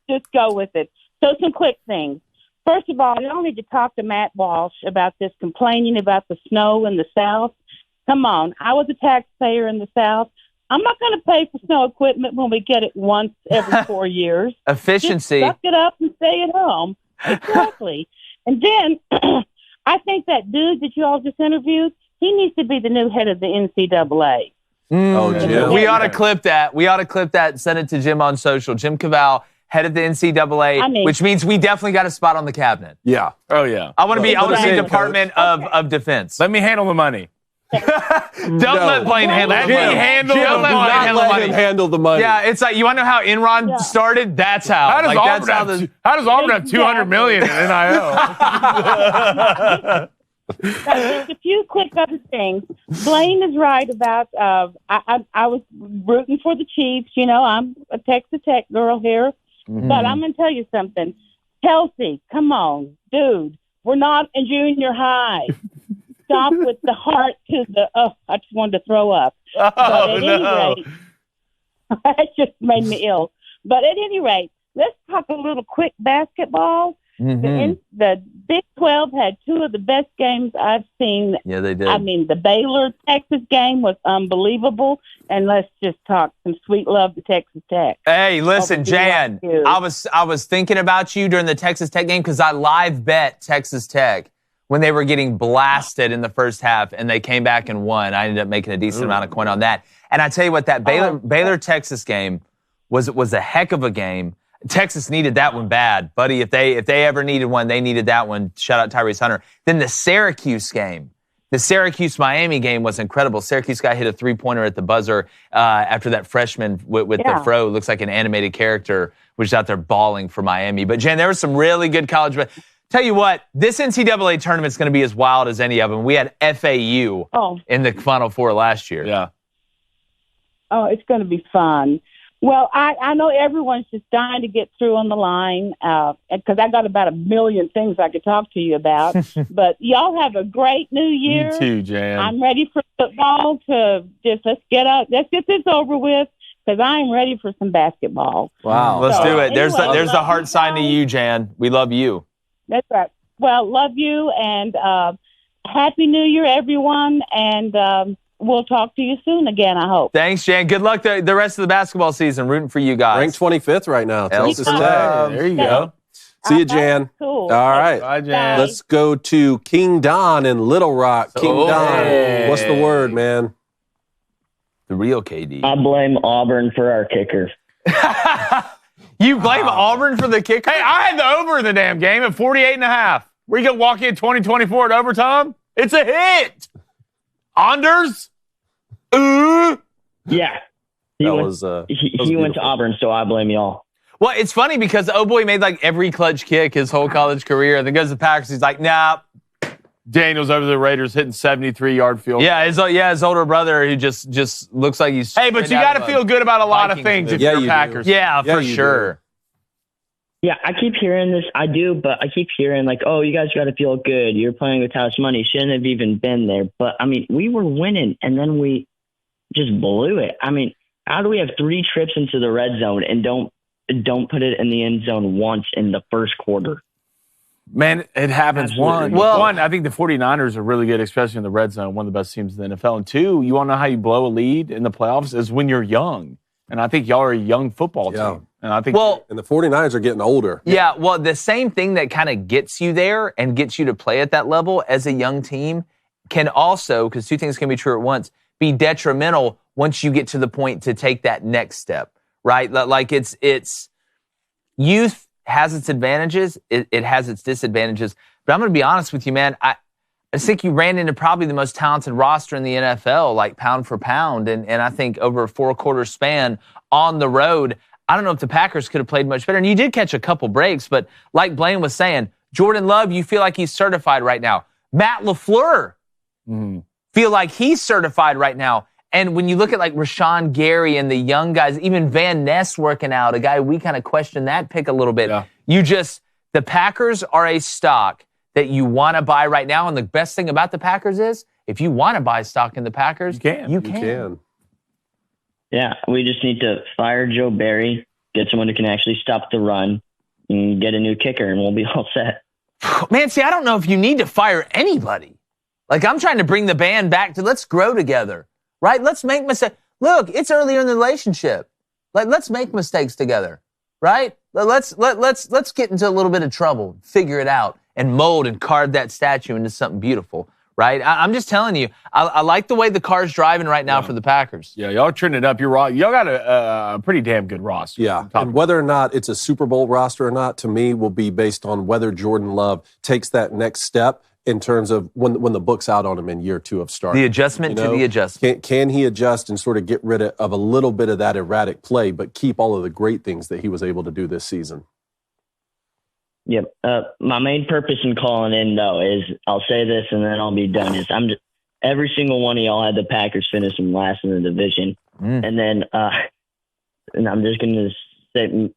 Just go with it. So some quick things. First of all, you don't need to talk to Matt Walsh about this complaining about the snow in the South. Come on. I was a taxpayer in the South. I'm not going to pay for snow equipment when we get it once every 4 years. Efficiency. Just suck it up and stay at home. Exactly. And then I think that dude that you all just interviewed, he needs to be the new head of the NCAA. Oh, Jim. We ought to clip that. And send it to Jim on social. Jim Cavale, head of the NCAA, which means we definitely got a spot on the cabinet. Yeah. Oh, yeah. I want to be Department of Defense. Let me handle the money. Don't let Blaine handle the money. Don't let him handle the money. Yeah, it's like, you want to know how Enron started? That's how. How does Auburn have $200 million in NIL? Just a few quick other things. Blaine is right about, I was rooting for the Chiefs. You know, I'm a Texas Tech girl here. But I'm going to tell you something. Kelsey, come on, dude. We're not in junior high. Stop with the heart to the, I just wanted to throw up. But at any rate, that just made me ill. But at any rate, let's talk a little quick basketball. The Big 12 had 2 of the best games I've seen. Yeah, they did. I mean, the Baylor-Texas game was unbelievable. And let's just talk some sweet love to Texas Tech. Hey, listen, Jan, I was thinking about you during the Texas Tech game because I live bet Texas Tech when they were getting blasted in the first half, and they came back and won. I ended up making a decent amount of coin on that. And I tell you what, that Baylor-Texas game was a heck of a game. Texas needed that one bad, buddy. If they ever needed one, they needed that one. Shout out Tyrese Hunter. Then the Syracuse game. The Syracuse-Miami game was incredible. Syracuse guy hit a three-pointer at the buzzer after that freshman with the fro. Looks like an animated character, was out there bawling for Miami. But, Jen, there was some really good college. But tell you what, this NCAA tournament's going to be as wild as any of them. We had FAU in the Final Four last year. Yeah. Oh, it's going to be fun. Well, I know everyone's just dying to get through on the line because I got about 1 million things I could talk to you about. But y'all have a great new year. You too, Jan. I'm ready for football to let's get this over with because I'm ready for some basketball. Wow. Let's do it. Anyway, there's the heart sign to you, Jan. We love you. That's right. Well, love you and Happy New Year, everyone. And we'll talk to you soon again, I hope. Thanks, Jan. Good luck the rest of the basketball season. Rooting for you guys. Ranked 25th right now. Texas Tech. There you go. See you, Jan. Cool. All right. Bye, Jan. Let's go to King Don in Little Rock. King Don, what's the word, man? The real KD. I blame Auburn for our kicker. You blame Auburn for the kicker? Hey, I had the over in the damn game at 48.5. We could walk in 2024 at overtime. It's a hit. Anders? Yeah. He went to Auburn, so I blame y'all. Well, it's funny because boy made like every clutch kick his whole college career. And then goes to the Packers. He's like, nah. Daniels over the Raiders hitting 73-yard field. Yeah, his older brother who just looks like he's. Hey, but you got to feel good about a lot of things if you're Packers. Yeah, for sure. Yeah, I keep hearing this. I do, but I keep hearing like, oh, you guys got to feel good. You're playing with house money. Shouldn't have even been there. But, I mean, we were winning, and then we just blew it. I mean, how do we have 3 trips into the red zone and don't put it in the end zone once in the first quarter? Man, it happens. Absolutely. One, I think the 49ers are really good, especially in the red zone, one of the best teams in the NFL. And 2, you want to know how you blow a lead in the playoffs is when you're young. And I think y'all are a young football team. And I think and the 49ers are getting older. Yeah, well, the same thing that kind of gets you there and gets you to play at that level as a young team can also, because 2 things can be true at once, be detrimental once you get to the point to take that next step, right? Like it's youth has its advantages, it has its disadvantages. But I'm going to be honest with you, man. I think you ran into probably the most talented roster in the NFL, like pound for pound. And I think over a 4-quarter span on the road, I don't know if the Packers could have played much better. And you did catch a couple breaks, but like Blaine was saying, Jordan Love, you feel like he's certified right now. Matt LaFleur feel like he's certified right now. And when you look at like Rashawn Gary and the young guys, even Van Ness working out, a guy we kind of question that pick a little bit. Yeah. The Packers are a stock that you want to buy right now. And the best thing about the Packers is if you want to buy stock in the Packers, you can. Yeah, we just need to fire Joe Barry, get someone who can actually stop the run, and get a new kicker, and we'll be all set. Man, see, I don't know if you need to fire anybody. Like, I'm trying to bring the band back to let's grow together. Right? Let's make mistakes. Look, it's earlier in the relationship. Like, let's make mistakes together. Right? Let's get into a little bit of trouble, figure it out, and mold and carve that statue into something beautiful. Right? I'm just telling you, I like the way the car's driving right now for the Packers. Yeah, y'all are trending up. You're right. Y'all got a pretty damn good roster. Yeah, and whether or not it's a Super Bowl roster or not, to me, will be based on whether Jordan Love takes that next step in terms of when the book's out on him in year 2 of starting. The adjustment to the adjustment. Can he adjust and sort of get rid of a little bit of that erratic play, but keep all of the great things that he was able to do this season? Yep. My main purpose in calling in, though, is I'll say this and then I'll be done. Every single one of y'all had the Packers finishing last in the division. And then and I'm just going to say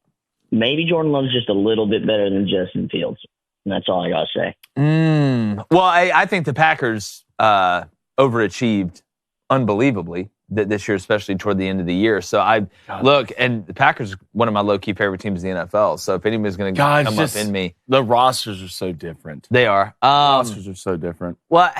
maybe Jordan Love's just a little bit better than Justin Fields. And that's all I got to say. Well, I think the Packers overachieved unbelievably this year, especially toward the end of the year. So and the Packers are one of my low-key favorite teams in the NFL. So if anybody's going to come up in me. The rosters are so different. They are. Rosters are so different. Well,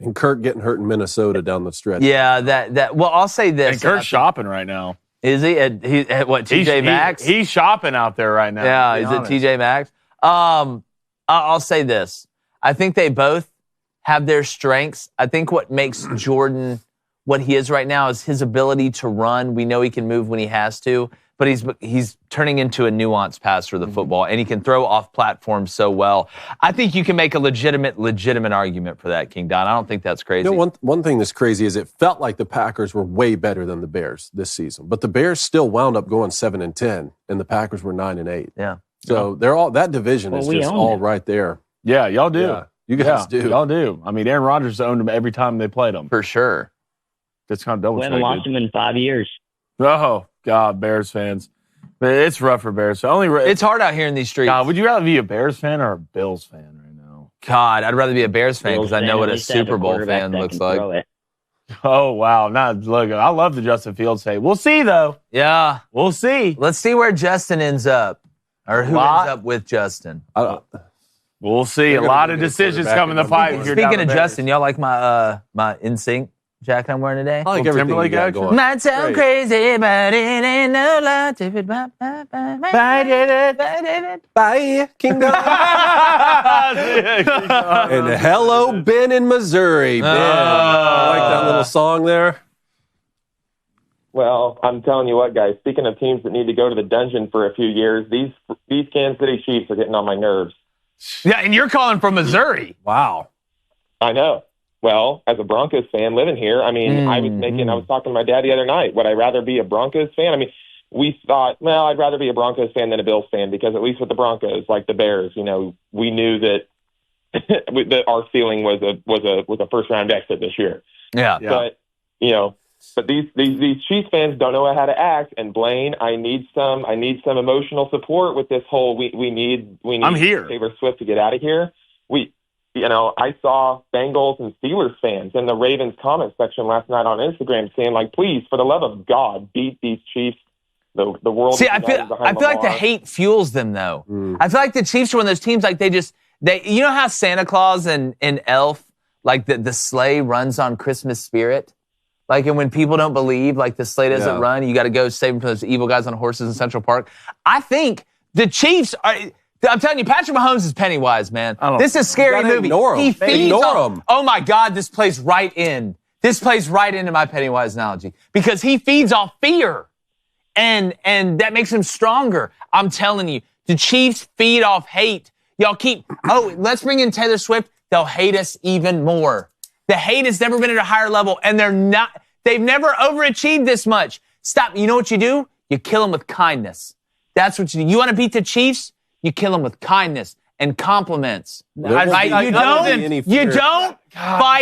and Kirk getting hurt in Minnesota down the stretch. Yeah, well, I'll say this. And Kirk's shopping right now. Is he? At what, TJ Maxx? He's shopping out there right now. Yeah, is it TJ Maxx? I'll say this. I think they both have their strengths. I think what makes Jordan what he is right now is his ability to run. We know he can move when he has to, but he's turning into a nuanced passer of the football, and he can throw off platform so well. I think you can make a legitimate argument for that, King Don. I don't think that's crazy. You know, one thing that's crazy is it felt like the Packers were way better than the Bears this season, but the Bears still wound up going 7-10, and the Packers were 9-8. Yeah. So they're all that division is just all right there. Yeah, y'all do. Yeah, you guys do. Y'all do. I mean, Aaron Rodgers owned them every time they played them. For sure. That's kind of double. We haven't lost them in 5 years. Oh God, Bears fans. It's rough for Bears. It's hard out here in these streets. God, would you rather be a Bears fan or a Bills fan right now? God, I'd rather be a Bears fan because I know what a Super Bowl fan looks like. Oh, wow. Look, I love the Justin Fields say. We'll see, though. Yeah. We'll see. Let's see where Justin ends up. Or who ends up with Justin. We'll see. A lot of decisions coming in the pipe. Speaking of Justin, y'all like my NSYNC jacket I'm wearing today? I like everything you got going. Might sound crazy, but it ain't no lie. Bye, David. Bye, Kingdom. And hello, Ben in Missouri. Ben. I like that little song there. Well, I'm telling you what, guys. Speaking of teams that need to go to the dungeon for a few years, these Kansas City Chiefs are getting on my nerves. Yeah, and you're calling from Missouri. Wow. I know. Well, as a Broncos fan living here, I mean, I was talking to my dad the other night. Would I rather be a Broncos fan? I mean, we thought, well, I'd rather be a Broncos fan than a Bills fan because at least with the Broncos, like the Bears, we knew that that our ceiling was a first round exit this year. Yeah. But but these Chiefs fans don't know how to act. And Blaine, I need some emotional support with this whole. We need I'm here. Taylor Swift to get out of here. I saw Bengals and Steelers fans in the Ravens comment section last night on Instagram saying, like, please, for the love of God, beat these Chiefs. The world. See, I feel like the hate fuels them, though. I feel like the Chiefs are one of those teams, like you know how Santa Claus and Elf, like the sleigh runs on Christmas spirit? Like, and when people don't believe, like the sleigh doesn't run, you got to go save them from those evil guys on horses in Central Park. I think the Chiefs are. I'm telling you, Patrick Mahomes is Pennywise, man. This is a scary movie. He feeds him. Oh my God, this plays right in. This plays right into my Pennywise analogy because he feeds off fear. And that makes him stronger. I'm telling you, the Chiefs feed off hate. Y'all let's bring in Taylor Swift. They'll hate us even more. The hate has never been at a higher level, and they've never overachieved this much. Stop. You know what you do? You kill them with kindness. That's what you do. You want to beat the Chiefs? You kill them with kindness and compliments. You don't fight.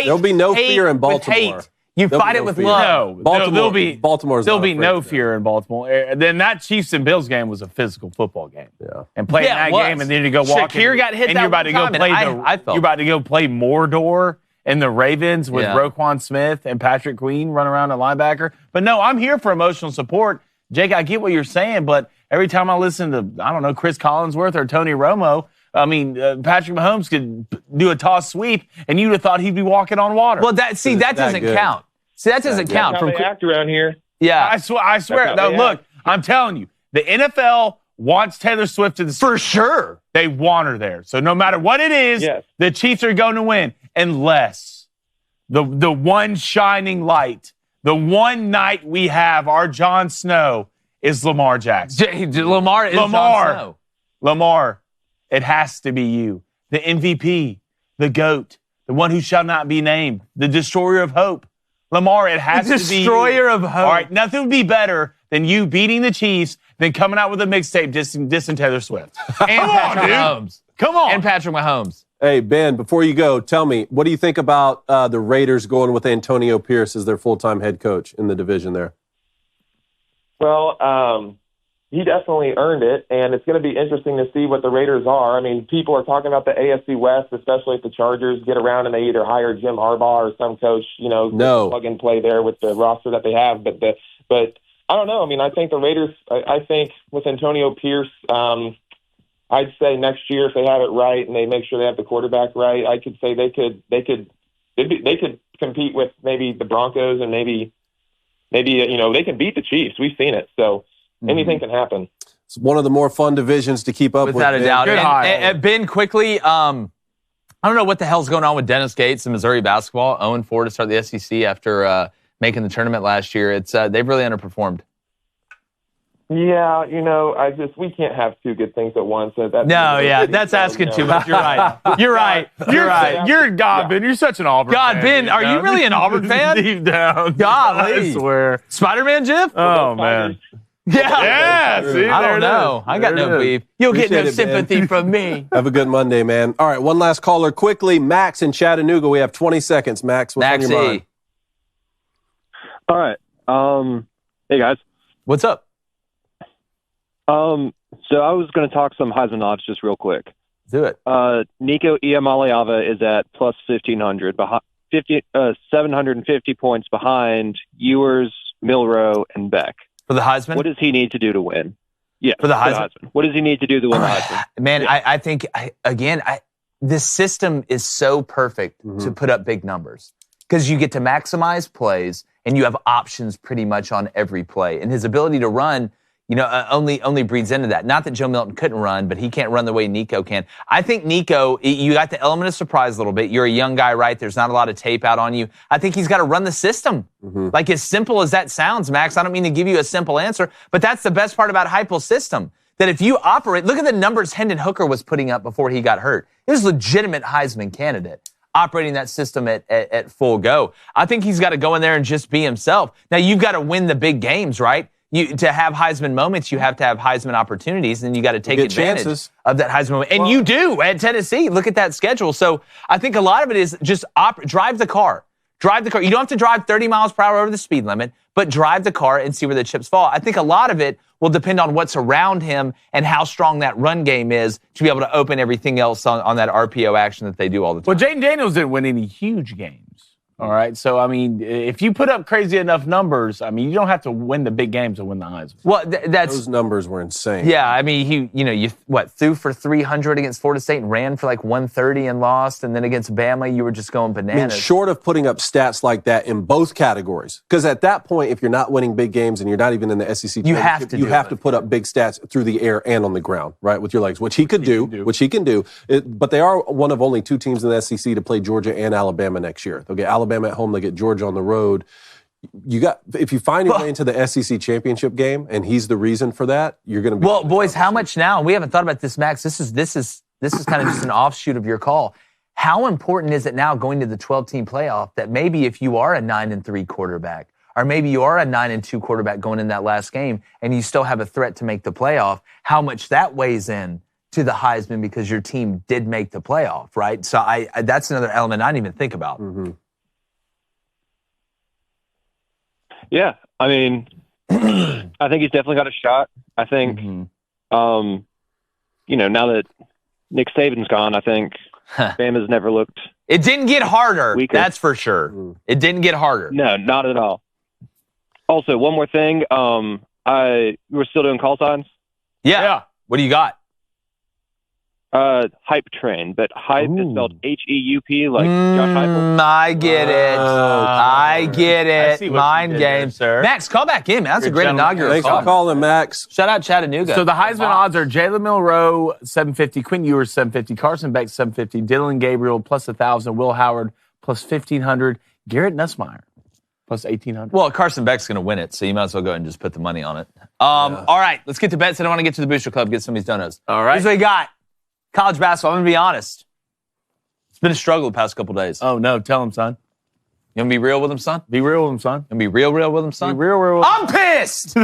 There'll be no fear in Baltimore. You fight it with love. No, there'll be no them. fear in Baltimore. Then that Chiefs and Bills game was a physical football game. Yeah. And playing that game and then you go walk Shakir got hit and that you're about to go play you're about to go play Mordor and the Ravens with Roquan Smith and Patrick Queen run around a linebacker. But no, I'm here for emotional support. Jake, I get what you're saying, but every time I listen to, I don't know, Chris Collinsworth or Tony Romo, Patrick Mahomes could do a toss sweep, and you'd have thought he'd be walking on water. Well, that doesn't count. See, that doesn't count. That's how they act around here. Yeah. I swear. No, look, I'm telling you, the NFL wants Taylor Swift to the for sure. They want her there. So no matter what it is, the Chiefs are going to win, unless the one shining light, the one night we have, our Jon Snow, is Lamar Jackson. Lamar is Jon Snow. Lamar, it has to be you. The MVP, the GOAT, the one who shall not be named, the destroyer of hope. Lamar, it has to be destroyer of hope. All right, nothing would be better than you beating the Chiefs than coming out with a mixtape dissing Taylor Swift. And Patrick Mahomes. Come on. And Patrick Mahomes. Hey, Ben, before you go, tell me, what do you think about the Raiders going with Antonio Pierce as their full-time head coach in the division there? Well, he definitely earned it, and it's going to be interesting to see what the Raiders are. I mean, people are talking about the AFC West, especially if the Chargers get around and they either hire Jim Harbaugh or some coach, plug and play there with the roster that they have. But I don't know. I mean, I think the Raiders. I think with Antonio Pierce, I'd say next year if they have it right and they make sure they have the quarterback right, I could say they could compete with maybe the Broncos and maybe they can beat the Chiefs. We've seen it, so anything can happen. It's one of the more fun divisions to keep up with. Without a doubt. And Ben, quickly, I don't know what the hell's going on with Dennis Gates and Missouri basketball. 0-4 to start the SEC after making the tournament last year. It's they've really underperformed. Yeah, we can't have two good things at once. That's asking too much. You're right. You're right. You're right. You're God, Ben. You're such an Auburn fan. God, Ben, are you really an Auburn fan? Deep down. Golly. I swear. Spider-Man GIF? Oh, man. Yeah. See, I don't know. I got no beef. You'll get no sympathy from me. Have a good Monday, man. All right, one last caller quickly. Max in Chattanooga. We have 20 seconds. Max, what's on your mind? All right. Hey, guys. What's up? So I was going to talk some Heisman odds just real quick. Do it. Nico Iamaleava is at plus 1,500, 750 points behind Ewers, Milroe, and Beck. For the Heisman? What does he need to do to win? Yeah, for the Heisman. What does he need to do to win the Heisman? Man, yeah. I think, this system is so perfect to put up big numbers because you get to maximize plays and you have options pretty much on every play. And his ability to run, only breeds into that. Not that Joe Milton couldn't run, but he can't run the way Nico can. I think Nico, you got the element of surprise a little bit. You're a young guy, right? There's not a lot of tape out on you. I think he's got to run the system. Like as simple as that sounds, Max, I don't mean to give you a simple answer, but that's the best part about Heupel's system. That if you operate, look at the numbers Hendon Hooker was putting up before he got hurt. He was a legitimate Heisman candidate. operating that system at full go. I think he's got to go in there and just be himself. Now, you've got to win the big games, right? To have Heisman moments, you have to have Heisman opportunities, and you got to take advantage of that Heisman moment. And you do at Tennessee. Look at that schedule. So I think a lot of it is just drive the car. Drive the car. You don't have to drive 30 miles per hour over the speed limit, but drive the car and see where the chips fall. I think a lot of it will depend on what's around him and how strong that run game is to be able to open everything else on that RPO action that they do all the time. Well, Jaden Daniels didn't win any huge games. All right. So, I mean, if you put up crazy enough numbers, I mean, you don't have to win the big games to win the Heisman. Well, those numbers were insane. Yeah. I mean, you threw for 300 against Florida State and ran for like 130 and lost. And then against Bama, you were just going bananas. I mean, short of putting up stats like that in both categories, because at that point, if you're not winning big games and you're not even in the SEC, you have to put up big stats through the air and on the ground, right, with your legs, which he can do. But they are one of only two teams in the SEC to play Georgia and Alabama next year. They'll get Alabama at home. They get Georgia on the road. If you find your way into the SEC championship game, and he's the reason for that, you're going to be. Well, boys, how much now? We haven't thought about this, Max. This is kind of just an offshoot of your call. How important is it now going to the 12-team playoff that maybe if you are a 9-3 quarterback, or maybe you are a 9-2 quarterback going in that last game, and you still have a threat to make the playoff, how much that weighs in to the Heisman because your team did make the playoff, right? So that's another element I didn't even think about. Mm-hmm. Yeah, I mean, I think he's definitely got a shot. I think, now that Nick Saban's gone, I think Bama's never looked. It didn't get harder. Weaker. That's for sure. It didn't get harder. No, not at all. Also, one more thing. We're still doing call signs. Yeah. What do you got? Hype train, but hype is spelled H-E-U-P, like Josh Heupel. I get it. I get it. Mind game, sir. Max, call back in, man. That's a great inaugural Thanks call. for calling, Max. Shout out Chattanooga. So the Heisman odds are Jalen Milroe, 750, Quinn Ewers, 750, Carson Beck, 750, Dylan Gabriel, plus 1,000, Will Howard, plus 1,500, Garrett Nussmeier, plus 1,800. Well, Carson Beck's going to win it, so you might as well go ahead and just put the money on it. All right, let's get to bets. I don't want to get to the Booster Club, get some of these donuts. All right. Here's what we got. College basketball, I'm going to be honest. It's been a struggle the past couple days. Oh, no. Tell him, son. You going to be real with him, son? Be real with him, son. You going to be real with him, son? Be real with him. I'm pissed!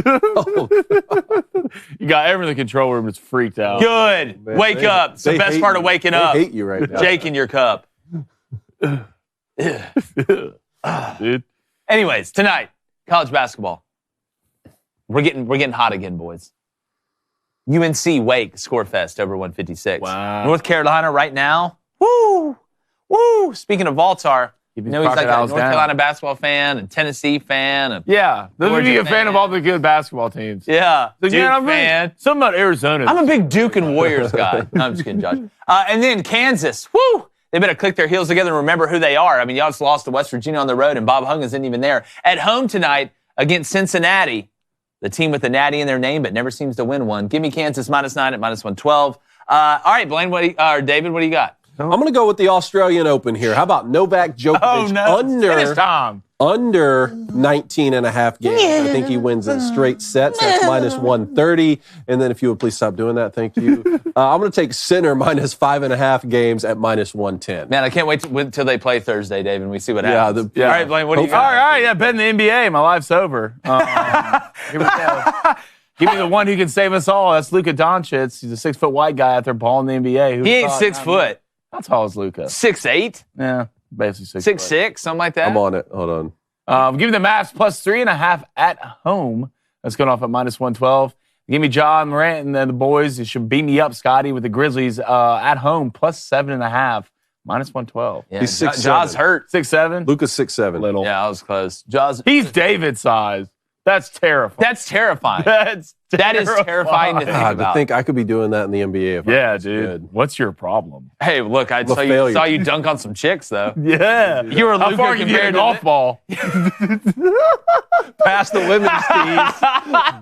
You got everyone in the control room that's freaked out. Good. Man, Wake up. It's the best part of waking up. They hate you right now. Jake in your cup. Dude. Anyways, tonight, college basketball. We're getting hot again, boys. UNC Wake Scorefest over 156. Wow. North Carolina right now. Woo! Speaking of Valtar, he's like a North Carolina basketball fan, a Tennessee fan. Yeah. Those are a fan of all the good basketball teams. Yeah. Duke fan. Something about Arizona. I'm a big Duke and Warriors guy. No, I'm just kidding, Josh. And then Kansas. Woo! They better click their heels together and remember who they are. I mean, y'all just lost to West Virginia on the road, and Bob Huggins isn't even there. At home tonight against Cincinnati. The team with the natty in their name, but never seems to win one. Give me Kansas -9 at -112. All right, Blaine, David, what do you got? I'm going to go with the Australian Open here. How about Novak Djokovic under 19.5 games? Yeah. I think he wins in straight sets. That's -130. And then if you would please stop doing that, thank you. I'm going to take Sinner -5.5 games at -110. Man, I can't wait till they play Thursday, David, and we see what happens. Yeah. All right, Blaine, what do you got? All right, yeah, bet in the NBA. My life's over. Here we go. Give me the one who can save us all. That's Luka Doncic. He's a 6-foot white guy out there balling the NBA. He ain't 6 foot. How tall is Luka? 6'8"? Yeah, basically 6'6", something like that. I'm on it. Hold on. Give me the Mavs +3.5 at home. That's going off at -112. Give me John Morant and then the boys. It should beat me up, Scotty, with the Grizzlies at home +7.5, -112. Yeah, he's 6'7". Jaws hurt. 6'7". Luka's 6'7". Little. Yeah, I was close. Jaws. He's David size. That's terrifying. That's terrifying. That is terrifying to think about. I think I could be doing that in the NBA. Yeah, dude. Good. What's your problem? Hey, look, I saw you dunk on some chicks, though. Yeah. You were Luka compared to golf ball. Past the women's tees.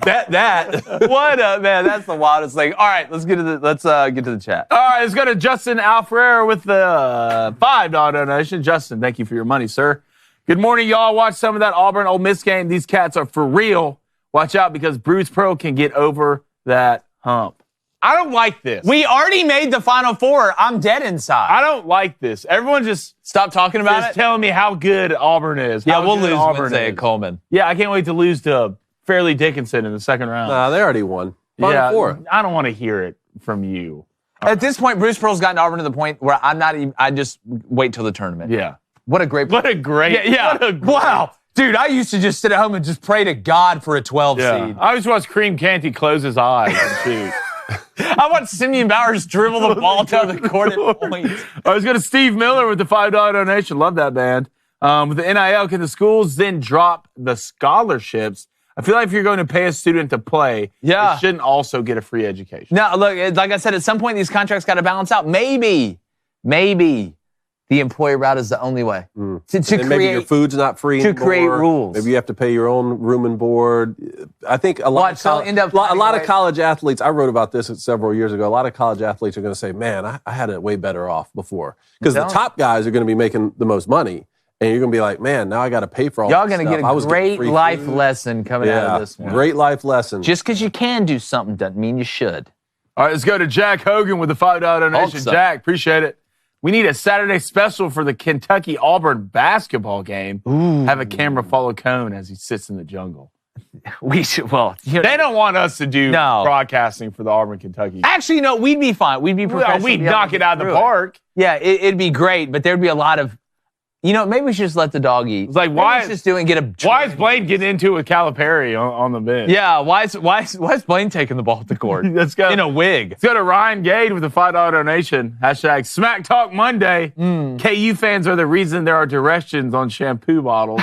Bet that. What up, man? That's the wildest thing. All right, let's get to the chat. All right, let's go to Justin Alfrera with the $5 donation. Justin, thank you for your money, sir. Good morning, y'all. Watch some of that Auburn Ole Miss game. These cats are for real. Watch out because Bruce Pearl can get over that hump. I don't like this. We already made the Final Four. I'm dead inside. I don't like this. Everyone just stop talking about it. Telling me how good Auburn is. Yeah, we'll lose Wednesday at Coleman. Yeah, I can't wait to lose to Fairleigh Dickinson in the second round. Nah, they already won. Final Four. I don't want to hear it from you. At this point, Bruce Pearl's gotten Auburn to the point where I'm not even. I just wait till the tournament. Yeah. What a great. Wow. Dude, I used to just sit at home and just pray to God for a 12 seed. I always watch Cream Canty close his eyes and shoot. I watched Simeon Bowers dribble the ball down the court at points. I was going to Steve Miller with the $5 donation. Love that band. With the NIL, can the schools then drop the scholarships? I feel like if you're going to pay a student to play, it shouldn't also get a free education. No, look, like I said, at some point these contracts got to balance out. Maybe the employee route is the only way. To create, maybe your food's not free to anymore. Create rules. Maybe you have to pay your own room and board. I think a lot of college athletes, I wrote about this several years ago, a lot of college athletes are going to say, man, I had it way better off before. Because the top guys are going to be making the most money. And you're going to be like, man, now I got to pay for all Y'all this going to get a great life lesson coming out of this one. Great life lesson. Just because you can do something doesn't mean you should. All right, let's go to Jack Hogan with the $5 donation. Jack, appreciate it. We need a Saturday special for the Kentucky-Auburn basketball game. Have a camera follow Cone as he sits in the jungle. We should. They don't want us to do broadcasting for the Auburn-Kentucky. Actually, no, we'd be fine. We'd be professional. We'd knock it out of the park. Yeah, it'd be great, but there'd be a lot of. Maybe we should just let the dog eat. It's like, why is Blaine getting into it with Calipari on the bench? Yeah, why is Blaine taking the ball at the court? Let's go. In a wig. Let's go to Ryan Gade with a $5 donation. # Smack Talk Monday. KU fans are the reason there are directions on shampoo bottles.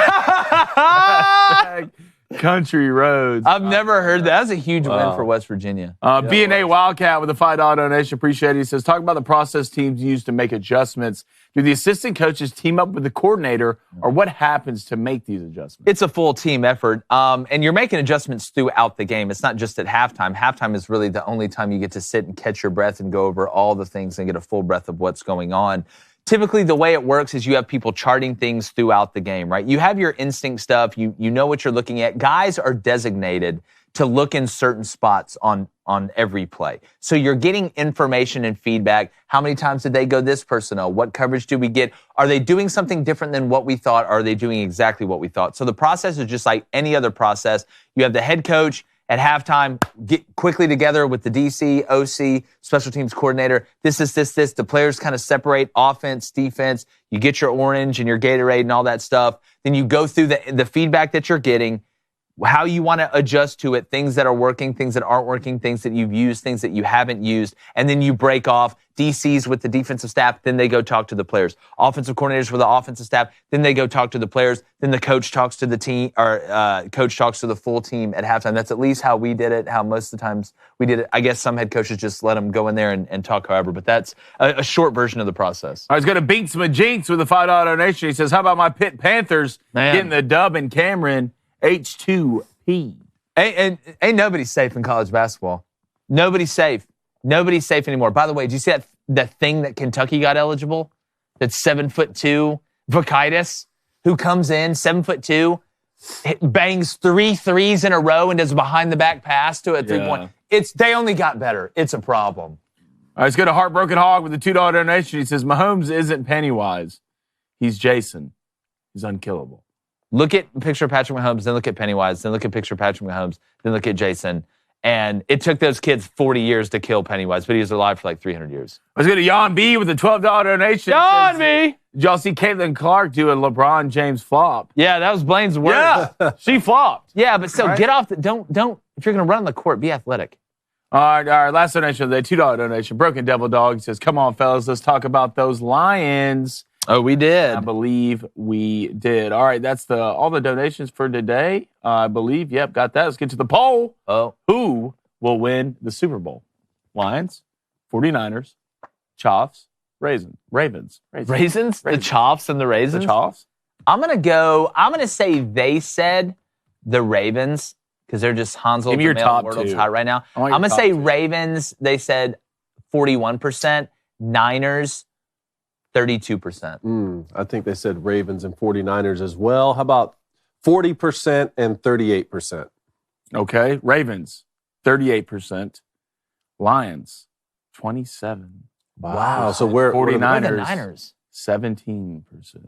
Country roads. I've never heard that. That's a huge win for West Virginia. B&A Wildcat with a $5 donation. Appreciate it. He says, talk about the process teams use to make adjustments. Do the assistant coaches team up with the coordinator, or what happens to make these adjustments? It's a full team effort, and you're making adjustments throughout the game. It's not just at halftime. Halftime is really the only time you get to sit and catch your breath and go over all the things and get a full breath of what's going on. Typically, the way it works is you have people charting things throughout the game, right? You have your instinct stuff. You know what you're looking at. Guys are designated to look in certain spots on every play. So you're getting information and feedback. How many times did they go this personnel? What coverage do we get? Are they doing something different than what we thought? Are they doing exactly what we thought? So the process is just like any other process. You have the head coach at halftime, get quickly together with the DC, OC, special teams coordinator. This. The players kind of separate offense, defense. You get your orange and your Gatorade and all that stuff. Then you go through the feedback that you're getting, how you want to adjust to it, things that are working, things that aren't working, things that you've used, things that you haven't used, and then you break off DCs with the defensive staff, then they go talk to the players. Offensive coordinators with the offensive staff, then they go talk to the players, then the coach talks to the team, or coach talks to the full team at halftime. That's at least how we did it, how most of the times we did it. I guess some head coaches just let them go in there and talk however, but that's a short version of the process. I was going to Binks Majinks with a $5 donation. He says, how about my Pitt Panthers getting the dub in Cameron? H2P. Ain't nobody safe in college basketball. Nobody's safe. Nobody's safe anymore. By the way, did you see that thing that Kentucky got eligible? That 7'2" Vakaitis, who comes in 7'2", bangs 3 threes in a row and does a behind the back pass to a 3-point. They only got better. It's a problem. All right, let's go to Heartbroken Hog with a $2 donation. He says, Mahomes isn't Pennywise. He's Jason. He's unkillable. Look at picture of Patrick Mahomes, then look at Pennywise, then look at picture of Patrick Mahomes, then look at Jason. And it took those kids 40 years to kill Pennywise, but he was alive for like 300 years. Let's go to Jan B with a $12 donation. Jan B! Did y'all see Caitlin Clark do a LeBron James flop? Yeah, that was Blaine's word. Yeah, she flopped. Yeah, but still, get off don't, if you're going to run on the court, be athletic. All right, last donation of the day, $2 donation. Broken Devil Dog says, come on, fellas, let's talk about those Lions. Oh, we did. I believe we did. All right, that's all the donations for today. I believe. Yep, got that. Let's get to the poll. Oh. Who will win the Super Bowl? Lions, 49ers, Choffs, Ravens. Raisins? The Choffs and the Raisins? The Choffs? I'm going to say they said the Ravens because they're just Hansel Give me your top World's two. hot right now. I'm going to say Ravens, they said 41%. Niners, 32%. I think they said Ravens and 49ers as well. How about 40% and 38%? Okay. Ravens, 38%. Lions, 27. Wow. So we're 49ers, 17%.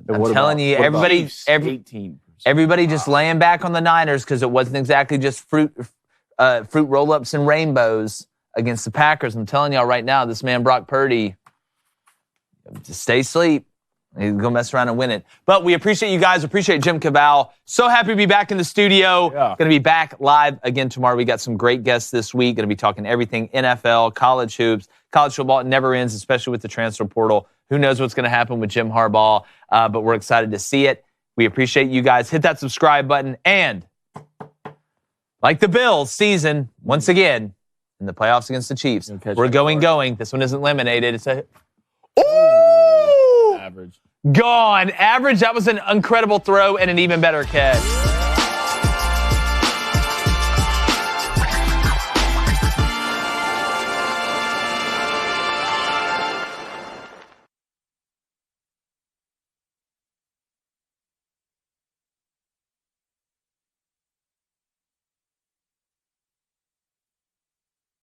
I'm telling you, everybody 18%. Everybody just laying back on the Niners because it wasn't exactly just fruit roll-ups and rainbows against the Packers. I'm telling y'all right now, this man Brock Purdy, just stay asleep. He's going to mess around and win it. But we appreciate you guys. Appreciate Jim Cavale. So happy to be back in the studio. Yeah. Going to be back live again tomorrow. We got some great guests this week. Going to be talking everything NFL, college hoops, college football. It never ends, especially with the transfer portal. Who knows what's going to happen with Jim Harbaugh, but we're excited to see it. We appreciate you guys. Hit that subscribe button. And like the Bills season, once again, in the playoffs against the Chiefs, we're going. This one isn't eliminated. It's a... Ooh! Average. Gone. Average. That was an incredible throw and an even better catch.